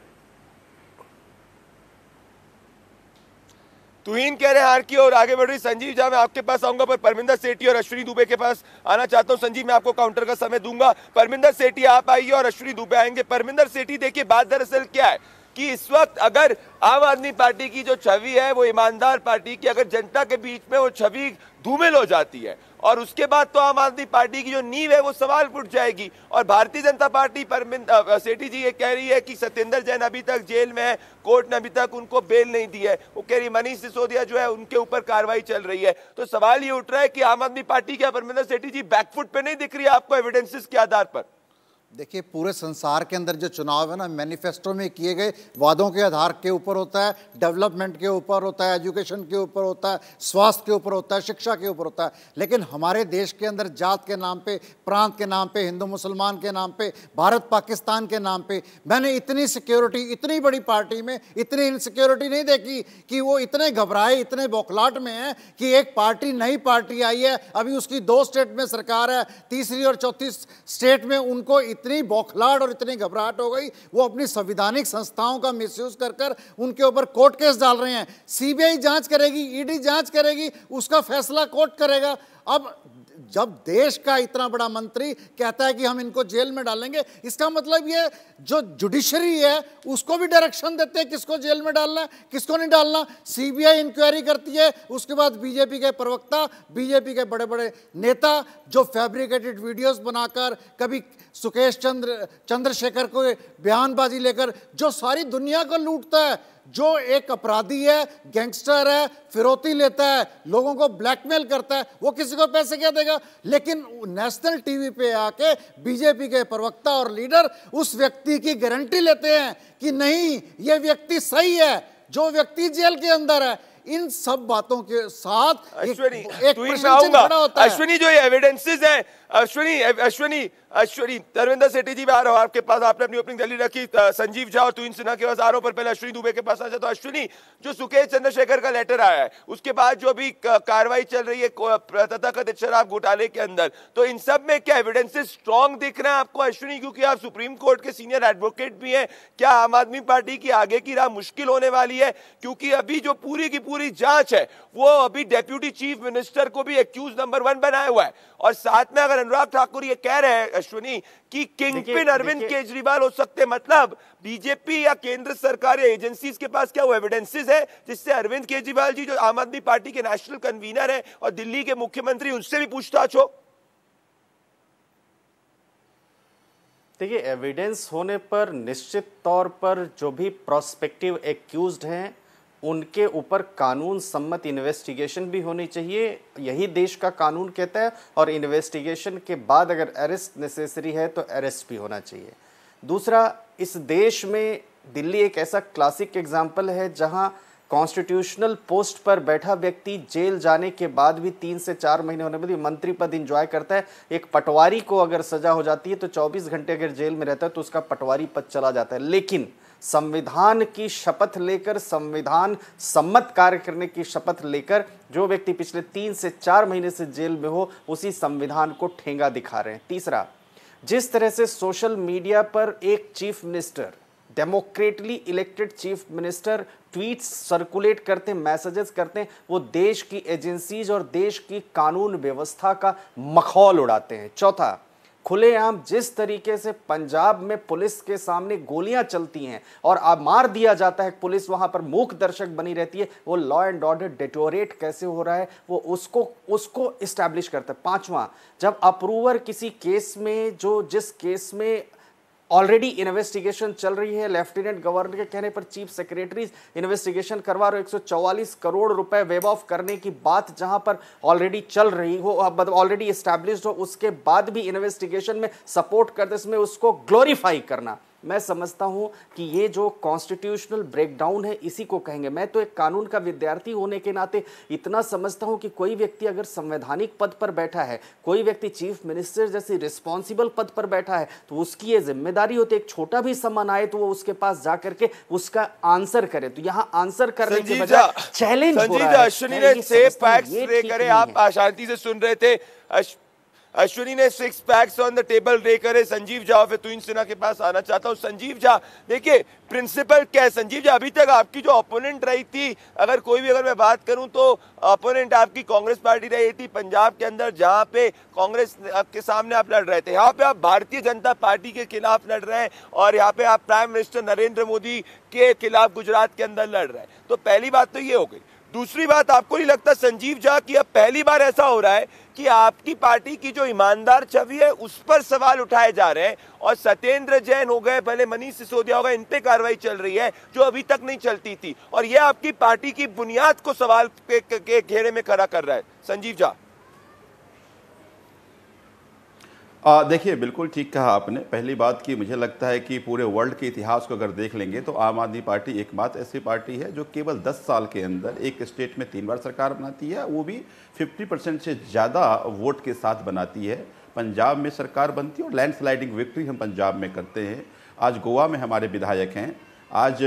तुहिन कह रहे हैं हार की ओर आगे बढ़ रही। संजीव जहां मैं आपके पास आऊंगा, पर परमिंदर सेठी और अश्विनी दुबे के पास आना चाहता हूं। संजीव मैं आपको काउंटर का समय दूंगा। परमिंदर सेठी आप आइए और अश्विनी दुबे आएंगे। परमिंदर सेठी, देखिए बात दरअसल क्या है कि इस वक्त अगर आम आदमी पार्टी की जो छवि है वो ईमानदार पार्टी की, अगर जनता के बीच में वो छवि धूमिल हो जाती है और उसके बाद तो आम आदमी पार्टी की जो नींव है वो सवाल उठ जाएगी। और भारतीय जनता पार्टी सेठी जी ये कह रही है कि सत्येंद्र जैन अभी तक जेल में है, कोर्ट ने अभी तक उनको बेल नहीं दी है। वो कह रही मनीष सिसोदिया जो है उनके ऊपर कार्रवाई चल रही है। तो सवाल ये उठ रहा है कि आम आदमी पार्टी क्या परमिंदर सेठी जी बैकफुट पे नहीं दिख रही है आपको एविडेंसेस के आधार पर? देखिए, पूरे संसार के अंदर जो चुनाव है ना, मैनिफेस्टो में किए गए वादों के आधार के ऊपर होता है, डेवलपमेंट के ऊपर होता है, एजुकेशन के ऊपर होता है, स्वास्थ्य के ऊपर होता है, शिक्षा के ऊपर होता है। लेकिन हमारे देश के अंदर जात के नाम पे, प्रांत के नाम पे, हिंदू मुसलमान के नाम पे, भारत पाकिस्तान के नाम पे मैंने इतनी सिक्योरिटी, इतनी बड़ी पार्टी में इतनी इनसिक्योरिटी नहीं देखी कि वो इतने घबराए, इतने बौखलाहट में है कि एक पार्टी, नई पार्टी आई है, अभी उसकी 2 स्टेट में सरकार है, तीसरी और चौथी स्टेट में उनको इतनी बौखलाहट और इतनी घबराहट हो गई, वो अपनी संवैधानिक संस्थाओं का मिसयूज कर उनके ऊपर कोर्ट केस डाल रहे हैं। सीबीआई जांच करेगी, ईडी जांच करेगी, उसका फैसला कोर्ट करेगा। अब जब देश का इतना बड़ा मंत्री कहता है कि हम इनको जेल में डालेंगे, इसका मतलब ये जो जुडिशरी है उसको भी डायरेक्शन देते हैं किसको जेल में डालना है, किसको नहीं डालना। सीबीआई इंक्वायरी करती है, उसके बाद बीजेपी के प्रवक्ता, बीजेपी के बड़े बड़े नेता जो फैब्रिकेटेड वीडियोस बनाकर, कभी चंद्रशेखर को बयानबाजी लेकर जो सारी दुनिया को लूटता है, जो एक अपराधी है, गैंगस्टर है, फिरौती लेता है, लोगों को ब्लैकमेल करता है, वो किसी को पैसे क्या देगा? लेकिन नेशनल टीवी पे आके बीजेपी के प्रवक्ता और लीडर उस व्यक्ति की गारंटी लेते हैं कि नहीं, ये व्यक्ति सही है, जो व्यक्ति जेल के अंदर है। इन सब बातों के साथ अश्विनी, एक प्रश्न चिन्ह खड़ा होता है। अश्विनी, जो ये एविडेंसेस हैं, अश्विनी धर्मेंद्र सेठी जी, मैं आ रहा हूं आपके पास। आपने अपनी ओपनिंग जल्दी रखी, संजीव झा और तुहिन सिन्हा के पास आ रहा हूं, पर पहले अश्विनी दुबे के पास आ जाए। तो अश्विनी, जो सुकेश चंद्रशेखर का लेटर आया है, उसके बाद जो भी कार्रवाई चल रही है तथाकथित शराब घोटाले के अंदर, तो इन सब में क्या एविडेंसेस स्ट्रॉन्ग दिख रहे हैं आपको अश्विनी? क्योंकि आप सुप्रीम कोर्ट के सीनियर एडवोकेट भी हैं। क्या आम आदमी पार्टी की आगे की राह मुश्किल होने वाली है? क्योंकि अभी जो पूरी की पूरी जांच है, वो अभी डेप्यूटी चीफ मिनिस्टर को भी एक्यूज नंबर 1 बनाया हुआ है, और साथ में अगर अनुराग ठाकुर ये कह रहे हैं अश्विनी कि किंगपिन अरविंद केजरीवाल हो सकते, मतलब बीजेपी या केंद्र सरकार या एजेंसीज के पास क्या वो एविडेंसेस है जिससे अरविंद केजरीवाल जी, जो आम आदमी पार्टी के नेशनल कन्वीनर है और दिल्ली के मुख्यमंत्री, उनसे भी पूछताछ हो? देखिए, एविडेंस होने पर निश्चित तौर पर जो भी प्रोस्पेक्टिव एक्यूज्ड हैं उनके ऊपर कानून सम्मत इन्वेस्टिगेशन भी होनी चाहिए, यही देश का कानून कहता है। और इन्वेस्टिगेशन के बाद अगर अरेस्ट नेसेसरी है तो अरेस्ट भी होना चाहिए। दूसरा, इस देश में दिल्ली एक ऐसा क्लासिक एग्जाम्पल है जहां कॉन्स्टिट्यूशनल पोस्ट पर बैठा व्यक्ति जेल जाने के बाद भी 3 से 4 महीने होने पर मंत्री पद इंजॉय करता है। एक पटवारी को अगर सजा हो जाती है तो 24 घंटे अगर जेल में रहता है तो उसका पटवारी पद चला जाता है। लेकिन संविधान की शपथ लेकर, संविधान सम्मत कार्य करने की शपथ लेकर जो व्यक्ति पिछले 3 से 4 महीने से जेल में हो, उसी संविधान को ठेंगा दिखा रहे हैं। तीसरा, जिस तरह से सोशल मीडिया पर एक chief minister, democratically elected chief minister tweets circulate करते हैं, मैसेजेस करते हैं, वो देश की एजेंसीज और देश की कानून व्यवस्था का मखौल उड़ाते हैं। चौथा, खुलेआम जिस तरीके से पंजाब में पुलिस के सामने गोलियां चलती हैं और मार दिया जाता है, पुलिस वहां पर मूक दर्शक बनी रहती है, वो लॉ एंड ऑर्डर डिटोरेट कैसे हो रहा है, वो उसको इस्टेब्लिश करता है। पांचवा, जब अप्रूवर किसी केस में, जिस केस में ऑलरेडी इन्वेस्टिगेशन चल रही है, लेफ्टिनेंट गवर्नर के कहने पर चीफ सेक्रेटरी इन्वेस्टिगेशन करवा रहे, 144 करोड़ रुपए वेव ऑफ करने की बात जहां पर ऑलरेडी चल रही हो, ऑलरेडी एस्टैब्लिश्ड हो, उसके बाद भी इन्वेस्टिगेशन में सपोर्ट करते, इसमें उसको ग्लोरीफाई करना, मैं समझता हूं कि ये जो कॉन्स्टिट्यूशनल ब्रेकडाउन है, इसी को कहेंगे। मैं तो एक कानून का विद्यार्थी होने के नाते इतना समझता हूं कि कोई व्यक्ति अगर संवैधानिक पद पर बैठा है, कोई व्यक्ति चीफ मिनिस्टर जैसी रिस्पॉन्सिबल पद पर बैठा है, तो उसकी ये जिम्मेदारी होती है, एक छोटा भी सम्मान आए तो वो उसके पास जाकर के उसका आंसर करे। तो यहाँ आंसर करने के बजाय चैलेंज हो रहा है। अश्विनी ने सेफ फैक्ट्स रे करे, आप अशांति से सुन रहे थे। अश्विनी ने 6 फैक्ट्स ऑन द टेबल रे करे। संजीव झा फिर तुहिन सिन्हा के पास आना चाहता हूं। संजीव झा, देखिए प्रिंसिपल क्या है संजीव झा? अभी तक आपकी जो ओपोनेंट रही थी, अगर मैं बात करूं तो ओपोनेंट आपकी कांग्रेस पार्टी रही थी पंजाब के अंदर, जहां पे कांग्रेस के सामने आप लड़ रहे थे। यहाँ पे आप भारतीय जनता पार्टी के खिलाफ लड़ रहे हैं और यहाँ पे आप प्राइम मिनिस्टर नरेंद्र मोदी के खिलाफ गुजरात के अंदर लड़ रहे हैं। तो पहली बात तो ये हो गई। दूसरी बात, आपको नहीं लगता संजीव झा कि अब पहली बार ऐसा हो रहा है कि आपकी पार्टी की जो ईमानदार छवि है उस पर सवाल उठाए जा रहे हैं, और सत्येंद्र जैन हो गए, भले मनीष सिसोदिया हो गए, इन पे कार्रवाई चल रही है जो अभी तक नहीं चलती थी, और यह आपकी पार्टी की बुनियाद को सवाल के घेरे में खड़ा कर रहा है? संजीव झा, देखिए, बिल्कुल ठीक कहा आपने। पहली बात कि मुझे लगता है कि पूरे वर्ल्ड के इतिहास को अगर देख लेंगे तो आम आदमी पार्टी एकमात्र ऐसी पार्टी है जो केवल 10 साल के अंदर एक स्टेट में 3 बार सरकार बनाती है, वो भी 50% से ज़्यादा वोट के साथ बनाती है। पंजाब में सरकार बनती है और लैंडस्लाइडिंग विक्ट्री हम पंजाब में करते हैं। आज गोवा में हमारे विधायक हैं, आज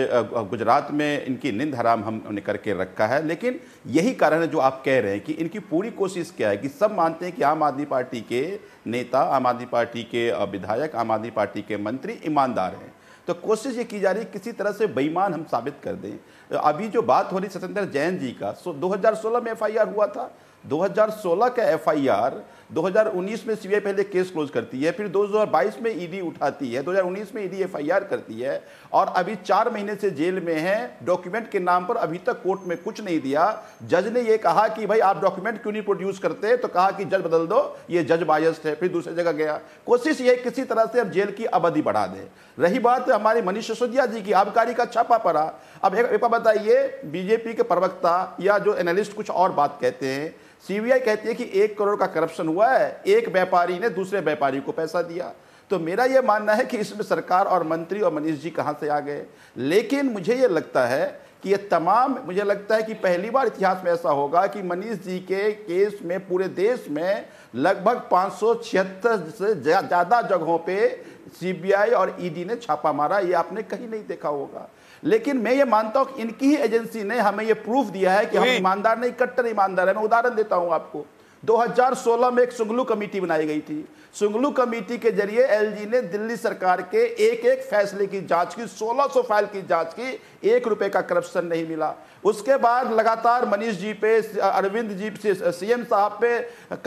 गुजरात में इनकी नींद हराम हमने करके रखा है। लेकिन यही कारण है जो आप कह रहे हैं कि इनकी पूरी कोशिश क्या है कि सब मानते हैं कि आम आदमी पार्टी के नेता, आम आदमी पार्टी के विधायक, आम आदमी पार्टी के मंत्री ईमानदार हैं, तो कोशिश ये की जा रही है किसी तरह से बेईमान हम साबित कर दें। अभी जो बात हो रही सत्येंद्र जैन जी का, 2016 में FIR हुआ था, 2016 का एफआईआर 2019 में सीबीआई पहले केस क्लोज करती है, फिर 2022 में ईडी उठाती है, 2019 में ईडी एफआईआर करती है और अभी 4 महीने से जेल में है। डॉक्यूमेंट के नाम पर अभी तक कोर्ट में कुछ नहीं दिया। जज ने यह कहा कि भाई आप डॉक्यूमेंट क्यों नहीं प्रोड्यूस करते, तो कहा कि जज बदल दो, ये जज बायस्ड है, फिर दूसरी जगह गया। कोशिश ये किसी तरह से अब जेल की अवधि बढ़ा दे। रही बात हमारे मनीष सिसोदिया जी की, आबकारी का छापा पड़ा। अब एक बात बताइए, बीजेपी के प्रवक्ता या जो एनालिस्ट कुछ और बात कहते हैं। सीबीआई कहती है कि 1 करोड़ का करप्शन हुआ है, एक व्यापारी ने दूसरे व्यापारी को पैसा दिया। तो मेरा यह मानना है कि इसमें सरकार और मंत्री और मनीष जी कहां से आ गए। लेकिन मुझे यह लगता है कि ये तमाम, मुझे लगता है कि पहली बार इतिहास में ऐसा होगा कि मनीष जी के केस में पूरे देश में लगभग 576 से ज़्यादा जगहों पे सीबीआई और ईडी ने छापा मारा। ये आपने कहीं नहीं देखा होगा। लेकिन मैं ये मानता हूं कि इनकी ही एजेंसी ने हमें ये प्रूफ दिया है कि हम ईमानदार नहीं, कट्टर ईमानदार है। मैं उदाहरण देता हूं आपको। 2016 में एक सुंगलू कमेटी बनाई गई थी। सुंगलू कमेटी के जरिए एलजी ने दिल्ली सरकार के एक एक फैसले की जांच की, 1600 फाइल की जांच की, 1 रुपए का करप्शन नहीं मिला। उसके बाद लगातार मनीष जी पे, अरविंद जी पे, सीएम साहब पे,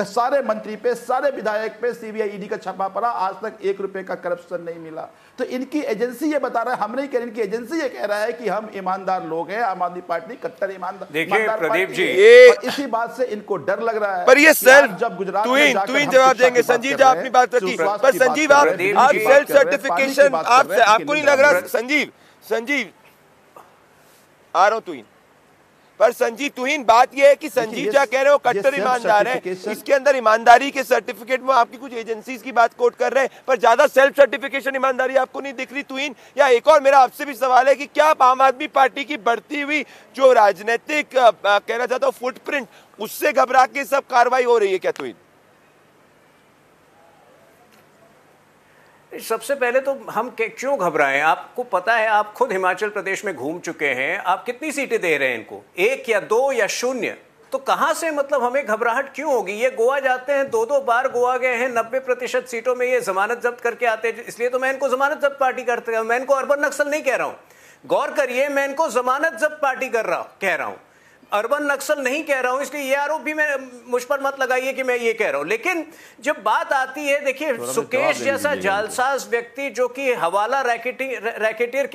सारे मंत्री पे, सारे विधायक पे सीबीआई ईडी का छापा पड़ा, आज तक 1 रुपए का करप्शन नहीं मिला। तो इनकी एजेंसी ये बता रहा है, हम नहीं कह रहे, इनकी एजेंसी ये कह रहा है कि हम ईमानदार लोग हैं, आम आदमी पार्टी कट्टर ईमानदार। देखिए प्रदीप जी, इसी बात से इनको डर लग रहा है। पर ये सर जब गुजरात में जवाब देंगे। संजीव जी आपने बात रखी, पर संजीव आप सेल्फ सर्टिफिकेशन, आपको नहीं लग रहा संजीव आ रहा हूं तुहिन, पर संजीव तुहिन बात यह है कि संजीव क्या कह रहे हो, कट्टर ईमानदार है, इसके अंदर ईमानदारी के सर्टिफिकेट में आपकी कुछ एजेंसीज की बात कोट कर रहे हैं, पर ज्यादा सेल्फ सर्टिफिकेशन ईमानदारी आपको नहीं दिख रही तुहिन। या एक और मेरा आपसे भी सवाल है कि क्या आप आम आदमी पार्टी की बढ़ती हुई जो राजनीतिक कहना चाहता हूं फुटप्रिंट, उससे घबरा के सब कार्रवाई हो रही है क्या तुहिन? सबसे पहले तो हम क्यों घबराएं? आपको पता है, आप खुद हिमाचल प्रदेश में घूम चुके हैं, आप कितनी सीटें दे रहे हैं इनको, 1 या 2 या 0? तो कहां से मतलब हमें घबराहट क्यों होगी? ये गोवा जाते हैं, 2-2 बार गोवा गए हैं, 90% सीटों में ये जमानत जब्त करके आते हैं। इसलिए तो मैं इनको जमानत जब्त पार्टी करते हैं, मैं इनको अर्बन नक्सल नहीं कह रहा हूं। गौर करिए, मैं इनको जमानत जब्त पार्टी कह रहा हूं, अर्बन नक्सल नहीं कह रहा हूं। इसलिए ये आरोप भी मैं मुझ पर मत लगाइए कि मैं ये कह रहा हूं। लेकिन जब बात आती है, देखिए सुकेश जैसा जालसाज व्यक्ति जो कि हवाला रैकेटिंग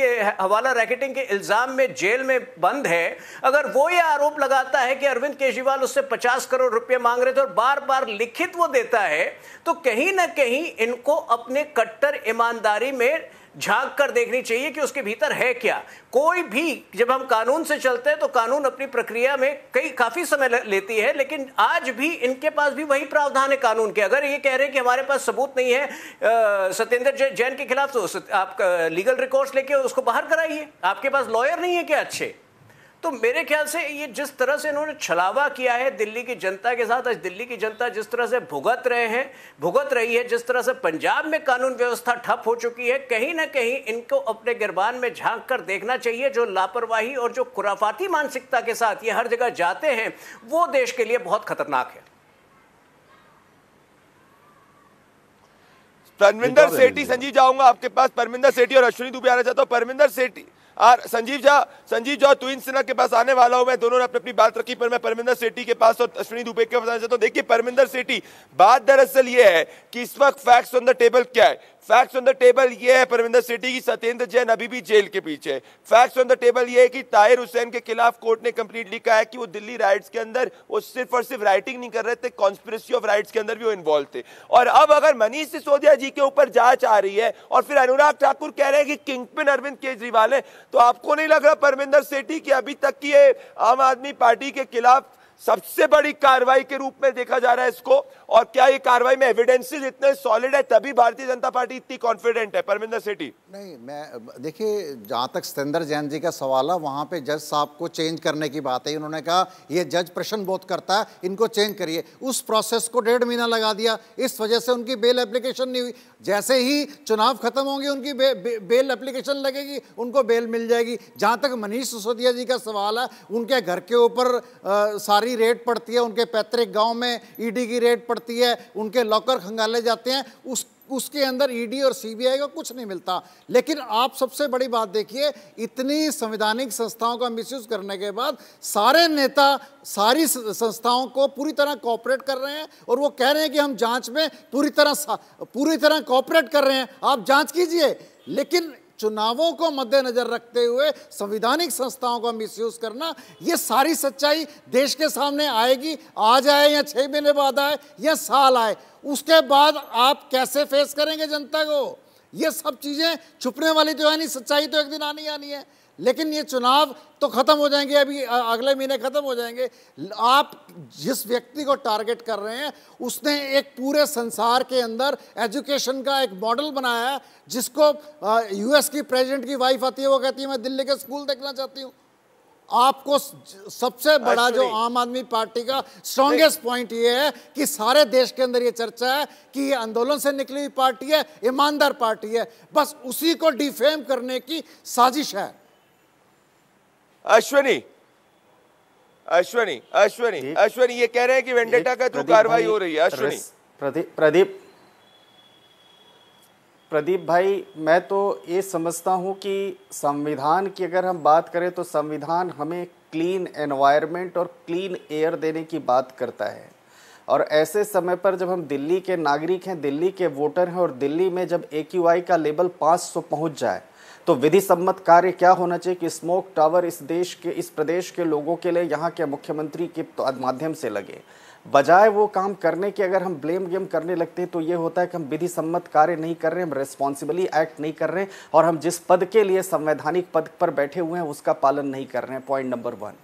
के इल्जाम में जेल में बंद है, अगर वो ये आरोप लगाता है कि अरविंद केजरीवाल उससे 50 करोड़ रुपए मांग रहे थे और बार बार लिखित वो देता है, तो कहीं ना कहीं इनको अपने कट्टर ईमानदारी में झांक कर देखनी चाहिए कि उसके भीतर है क्या। कोई भी, जब हम कानून से चलते हैं तो कानून अपनी प्रक्रिया में काफी समय लेती है, लेकिन आज भी इनके पास भी वही प्रावधान है कानून के। अगर ये कह रहे हैं कि हमारे पास सबूत नहीं है सत्येंद्र जैन के खिलाफ, तो आप लीगल रिकॉर्ड्स लेके उसको बाहर कराइए। आपके पास लॉयर नहीं है क्या अच्छे? तो मेरे ख्याल से ये जिस तरह से इन्होंने छलावा किया है दिल्ली की जनता के साथ, आज दिल्ली की जनता जिस तरह से भुगत रही है, जिस तरह से पंजाब में कानून व्यवस्था ठप हो चुकी है, कहीं ना कहीं इनको अपने गिरबान में झांक कर देखना चाहिए। जो लापरवाही और जो खुराफाती मानसिकता के साथ ये हर जगह जाते हैं, वो देश के लिए बहुत खतरनाक है। परमिंदर सेठी, संजीव जाऊंगा आपके पास। परमिंदर सेठी और अश्विनी दुबे आना चाहता हूं। परमिंदर सेठी और संजीव झा तुहिन सिन्हा के पास आने वाला हूं मैं। दोनों ने अपनी अपनी बात रखी, पर मैं परमिंदर सेठी के पास और अश्विनी दुबे के पास आना चाहता हूं। देखिए परमिंदर सेठी, बात दरअसल ये है कि इस वक्त फैक्ट्स ऑन द टेबल क्या है? फैक्ट्स ऑन द टेबल ये है परमिंदर सेठी की सत्येंद्र जैन अभी भी जेल के पीछे है। फैक्ट्स ऑन द टेबल ये है कि ताहिर हुसैन के खिलाफ कोर्ट ने कंप्लीटली कहा है कि वो दिल्ली राइट्स के अंदर वो सिर्फ और सिर्फ राइटिंग नहीं कर रहे थे, कॉन्स्पिरेसी ऑफ राइट्स के अंदर भी वो इन्वॉल्व थे। और अब अगर मनीष सिसोदिया जी के ऊपर जांच आ रही है और फिर अनुराग ठाकुर कह रहे हैं कि किंगपिन अरविंद केजरीवाल है, तो आपको नहीं लग रहा परमिंदर सेठी की अभी तक की ये आम आदमी पार्टी के खिलाफ सबसे बड़ी कार्रवाई के रूप में देखा जा रहा है इसको? और क्या ये कार्रवाई में एविडेंसेस इतने सॉलिड है तभी भारतीय जनता पार्टी इतनी कॉन्फिडेंट है? परमिंदर सेठी नहीं, मैं देखिए, जहाँ तक सत्येंद्र जैन जी का सवाल है, वहाँ पे जज साहब को चेंज करने की बात है। उन्होंने कहा ये जज प्रश्न बोध करता है, इनको चेंज करिए। उस प्रोसेस को 1.5 महीना लगा दिया, इस वजह से उनकी बेल एप्लीकेशन नहीं हुई। जैसे ही चुनाव खत्म होंगे उनकी बेल एप्लीकेशन लगेगी, उनको बेल मिल जाएगी। जहाँ तक मनीष सिसोदिया जी का सवाल है, उनके घर के ऊपर सारी रेड पड़ती है, उनके पैतृक गांव में ईडी की रेड पड़ती है, उनके लॉकर खंगाले जाते हैं। उसके अंदर ईडी और सीबीआई का कुछ नहीं मिलता। लेकिन आप सबसे बड़ी बात देखिए, इतनी संवैधानिक संस्थाओं का मिसयूज करने के बाद सारे नेता सारी संस्थाओं को पूरी तरह कोऑपरेट कर रहे हैं और वो कह रहे हैं कि हम जांच में पूरी तरह कोऑपरेट कर रहे हैं, आप जांच कीजिए। लेकिन चुनावों को मद्देनजर रखते हुए संवैधानिक संस्थाओं का मिसयूज करना, ये सारी सच्चाई देश के सामने आएगी, आज आए या 6 महीने बाद आए या साल आए, उसके बाद आप कैसे फेस करेंगे जनता को? ये सब चीजें छुपने वाली तो है नहीं, सच्चाई तो एक दिन आनी है। लेकिन ये चुनाव तो खत्म हो जाएंगे, अभी अगले महीने खत्म हो जाएंगे। आप जिस व्यक्ति को टारगेट कर रहे हैं उसने एक पूरे संसार के अंदर एजुकेशन का एक मॉडल बनाया है, जिसको यूएस की प्रेसिडेंट की वाइफ आती है, वो कहती है मैं दिल्ली के स्कूल देखना चाहती हूँ। आपको सबसे बड़ा जो आम आदमी पार्टी का स्ट्रॉन्गेस्ट पॉइंट ये है कि सारे देश के अंदर ये चर्चा है कि ये आंदोलन से निकली हुई पार्टी है, ईमानदार पार्टी है, बस उसी को डिफेम करने की साजिश है। अश्वनी ये कह रहे हैं कि वेंडेटा का थ्रू कार्रवाई हो रही है। अश्वनी, प्रदीप भाई, मैं तो ये समझता हूँ कि संविधान की अगर हम बात करें तो संविधान हमें क्लीन एनवायरनमेंट और क्लीन एयर देने की बात करता है। और ऐसे समय पर जब हम दिल्ली के नागरिक हैं, दिल्ली के वोटर हैं, और दिल्ली में जब AQI का लेवल 500 पहुँच जाए तो विधि सम्मत कार्य क्या होना चाहिए कि स्मोक टावर इस प्रदेश के लोगों के लिए यहाँ के मुख्यमंत्री के माध्यम से लगे। बजाय वो काम करने के अगर हम ब्लेम गेम करने लगते हैं तो ये होता है कि हम विधि सम्मत कार्य नहीं कर रहे हैं, हम रेस्पॉन्सिबली एक्ट नहीं कर रहे हैं, और हम जिस पद के लिए संवैधानिक पद पर बैठे हुए हैं उसका पालन नहीं कर रहे हैं। Point number 1।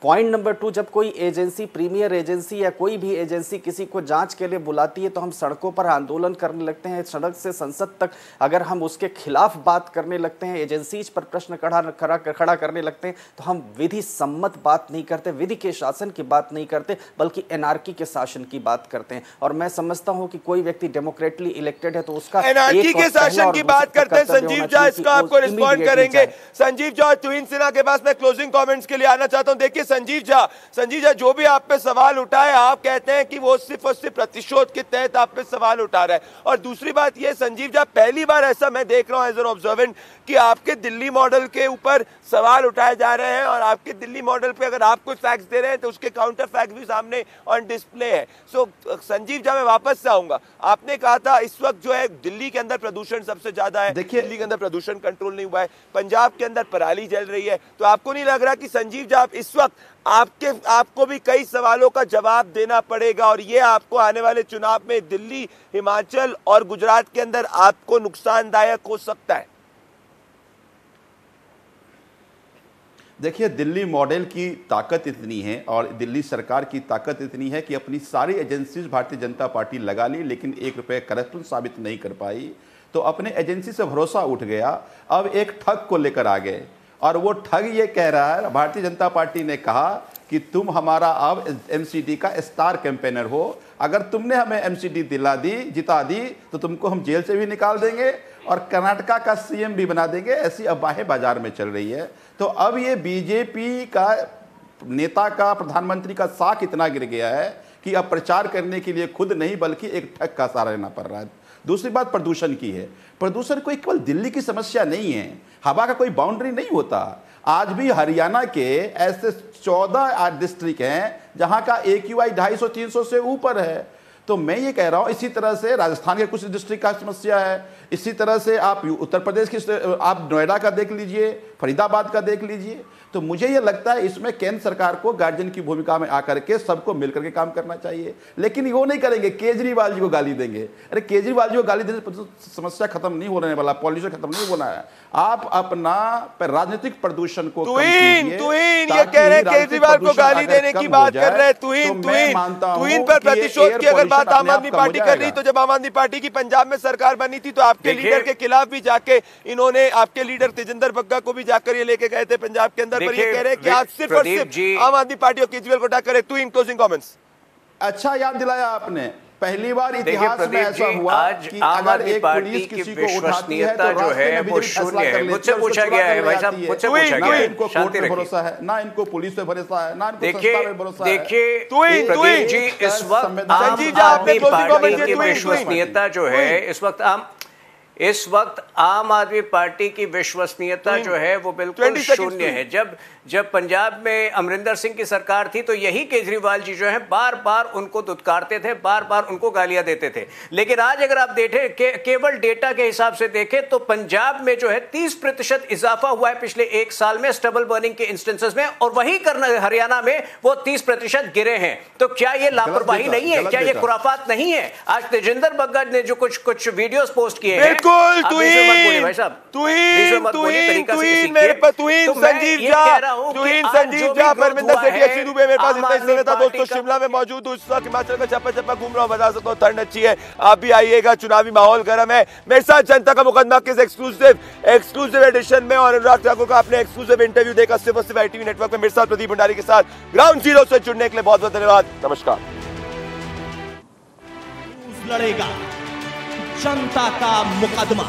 पॉइंट नंबर 2, जब कोई एजेंसी, प्रीमियर एजेंसी या कोई भी एजेंसी किसी को जांच के लिए बुलाती है तो हम सड़कों पर आंदोलन करने लगते हैं, सड़क से संसद तक अगर हम उसके खिलाफ बात करने लगते हैं, एजेंसीज पर प्रश्न खड़ा करने लगते हैं, तो हम विधि सम्मत बात नहीं करते, विधि के शासन की बात नहीं करते, बल्कि एनार्की के शासन की बात करते हैं। और मैं समझता हूँ कि कोई व्यक्ति डेमोक्रेटली इलेक्टेड है तो उसका एनार्की के शासन की बात करते हैं। संजीव झा इसका आपको रिस्पॉन्ड करेंगे। संजीव झा, तुहिन सिन्हा के पास मैं क्लोजिंग कमेंट्स के लिए आना चाहता हूं। देखिए संजीव झा जो भी आप पे सवाल उठाए, आप कहते हैं कि वो सिर्फ और सिर्फ प्रतिशोध के तहत आप पे सवाल उठा रहा है। और दूसरी बात ये संजीव झा, पहली बार ऐसा मैं देख रहा हूं एज एन ऑब्जर्वेंट कि आपके दिल्ली मॉडल के ऊपर सवाल उठाए जा रहे हैं, और आपके दिल्ली मॉडल पे अगर आप कोई फैक्ट्स दे रहे हैं तो उसके काउंटर फैक्ट भी सामने ऑन डिस्प्ले है। सो संजीव झा, मैं वापस से आऊंगा। आपने कहा था इस वक्त जो है दिल्ली के अंदर प्रदूषण सबसे ज्यादा है, दिल्ली के अंदर प्रदूषण कंट्रोल नहीं हुआ है, पंजाब के अंदर पराली जल रही है, तो आपको नहीं लग रहा कि संजीव झा इस वक्त आपको भी कई सवालों का जवाब देना पड़ेगा, और ये आपको आने वाले चुनाव में दिल्ली, हिमाचल और गुजरात के अंदर आपको नुकसानदायक हो सकता है? देखिए, दिल्ली मॉडल की ताकत इतनी है और दिल्ली सरकार की ताकत इतनी है कि अपनी सारी एजेंसीज भारतीय जनता पार्टी लगा ली, लेकिन 1 रुपये करप्शन साबित नहीं कर पाई। तो अपने एजेंसी से भरोसा उठ गया, अब एक ठग को लेकर आ गए, और वो ठग ये कह रहा है, भारतीय जनता पार्टी ने कहा कि तुम हमारा अब एमसीडी का स्टार कैंपेनर हो, अगर तुमने हमें एमसीडी जिता दी तो तुमको हम जेल से भी निकाल देंगे और कर्नाटका का सीएम भी बना देंगे। ऐसी अफवाहें बाजार में चल रही है। तो अब ये बीजेपी का नेता का, प्रधानमंत्री का साख इतना गिर गया है कि अब प्रचार करने के लिए खुद नहीं बल्कि एक ठग का सहारा लेना पड़ रहा है। दूसरी बात प्रदूषण की है। प्रदूषण कोई केवल दिल्ली की समस्या नहीं है, हवा का कोई बाउंड्री नहीं होता। आज भी हरियाणा के ऐसे 14 डिस्ट्रिक्ट हैं जहां का AQI 250-300 से ऊपर है। तो मैं ये कह रहा हूं, इसी तरह से राजस्थान के कुछ डिस्ट्रिक्ट का समस्या है, इसी तरह से आप उत्तर प्रदेश की, आप नोएडा का देख लीजिए, फरीदाबाद का देख लीजिए। तो मुझे ये लगता है इसमें केंद्र सरकार को गार्जियन की भूमिका में आकर के सबको मिलकर के काम करना चाहिए। लेकिन वो नहीं करेंगे, केजरीवाल जी को गाली देंगे। अरे केजरीवाल जी को गाली देने से समस्या खत्म नहीं होने वाला, पॉल्यूशन खत्म नहीं होना है। आप अपना राजनीतिक प्रदूषण को तुहिन ये कह रहे हैं केजरीवाल को गाली देने की बात कर रहे हैं। तुहिन पर प्रतिशोध की अगर बात आम आदमी पार्टी कर रही, तो जब आम आदमी पार्टी की पंजाब में सरकार बनी थी तो आपके लीडर के खिलाफ भी जाके इन्होंने, आपके लीडर तेजिंदर बग्गा को भी जाकर ये लेके गए थे पंजाब के अंदर। पर ये कह रहे हैं कि आज सिर्फ और सिर्फ आम आदमी पार्टी और केजरीवाल को टक्कर है। तुहिन, क्लोजिंग कमेंट्स। अच्छा याद दिलाया आपने, पहली बार देखिए इतिहास में प्रदीप ऐसा जी, हुआ आज कि आम अगर आदमी एक पार्टी पुलिस की किसी को उठाती है विश्वसनीयता तो जो है रास्ते में वो भी जब फैसला शून्य कर है। लेती मुझसे है, उसको पूछा चुरा गया कर है ले भाई साहब, जाती है। मुझसे पूछा गया ना है, इनको शांति कोर्ट में रखिए। भरोसा है, ना इनको पुलिस पे भरोसा है, ना इनको देखिए संस्था पे भरोसा है। देखिए एक प्रदीप जी, देश इस का वक्त संविधान आम संजीव जी, आपने आदमी दोषी को पार्टी बंद की किया, विश्वसनीयता जो है इस वक्त आम आदमी पार्टी की विश्वसनीयता जो है वो बिल्कुल शून्य है। जब पंजाब में अमरिंदर सिंह की सरकार थी तो यही केजरीवाल जी जो है बार बार उनको दुत्कारते थे, बार बार उनको गालियां देते थे। लेकिन आज अगर आप देखें केवल डेटा के हिसाब से देखें तो पंजाब में जो है 30% इजाफा हुआ है पिछले एक साल में स्टबल बर्निंग के इंस्टेंसेस में, और वही हरियाणा में वो 30% गिरे हैं। तो क्या ये लापरवाही नहीं है? क्या ये खुराफात नहीं है? आज तेजिंदर बग्गज ने जो कुछ वीडियोस पोस्ट किए हैं, बिल्कुल तुहीन भाई साहब, मेरे पास तुहीन संजीव झा, तुहीन संजीव झा, परमिंदर सेठी, अच्छी दुबे, मेरे पास इतना समय था दोस्तों। शिमला में मौजूद हूं इस वक्त, हिमाचल का चप्पा चप्पा घूम रहा हूं, बता सकता हूं ठंड अच्छी है। आप भी आइएगा, चुनावी माहौल गर्म है। मेरे साथ जनता का मुकदमा के एक्सक्लूसिव एडिशन में और अनुराग ठाकुर का आपने एक्सक्लूसिव इंटरव्यू देखा सिर्फ और सिर्फ ITV नेटवर्क में। मेरे साथ प्रदीप भंडारी के साथ ग्राउंड जीरो से जुड़ने के लिए बहुत बहुत धन्यवाद। नमस्कार। लड़ेगा जनता का मुकदमा।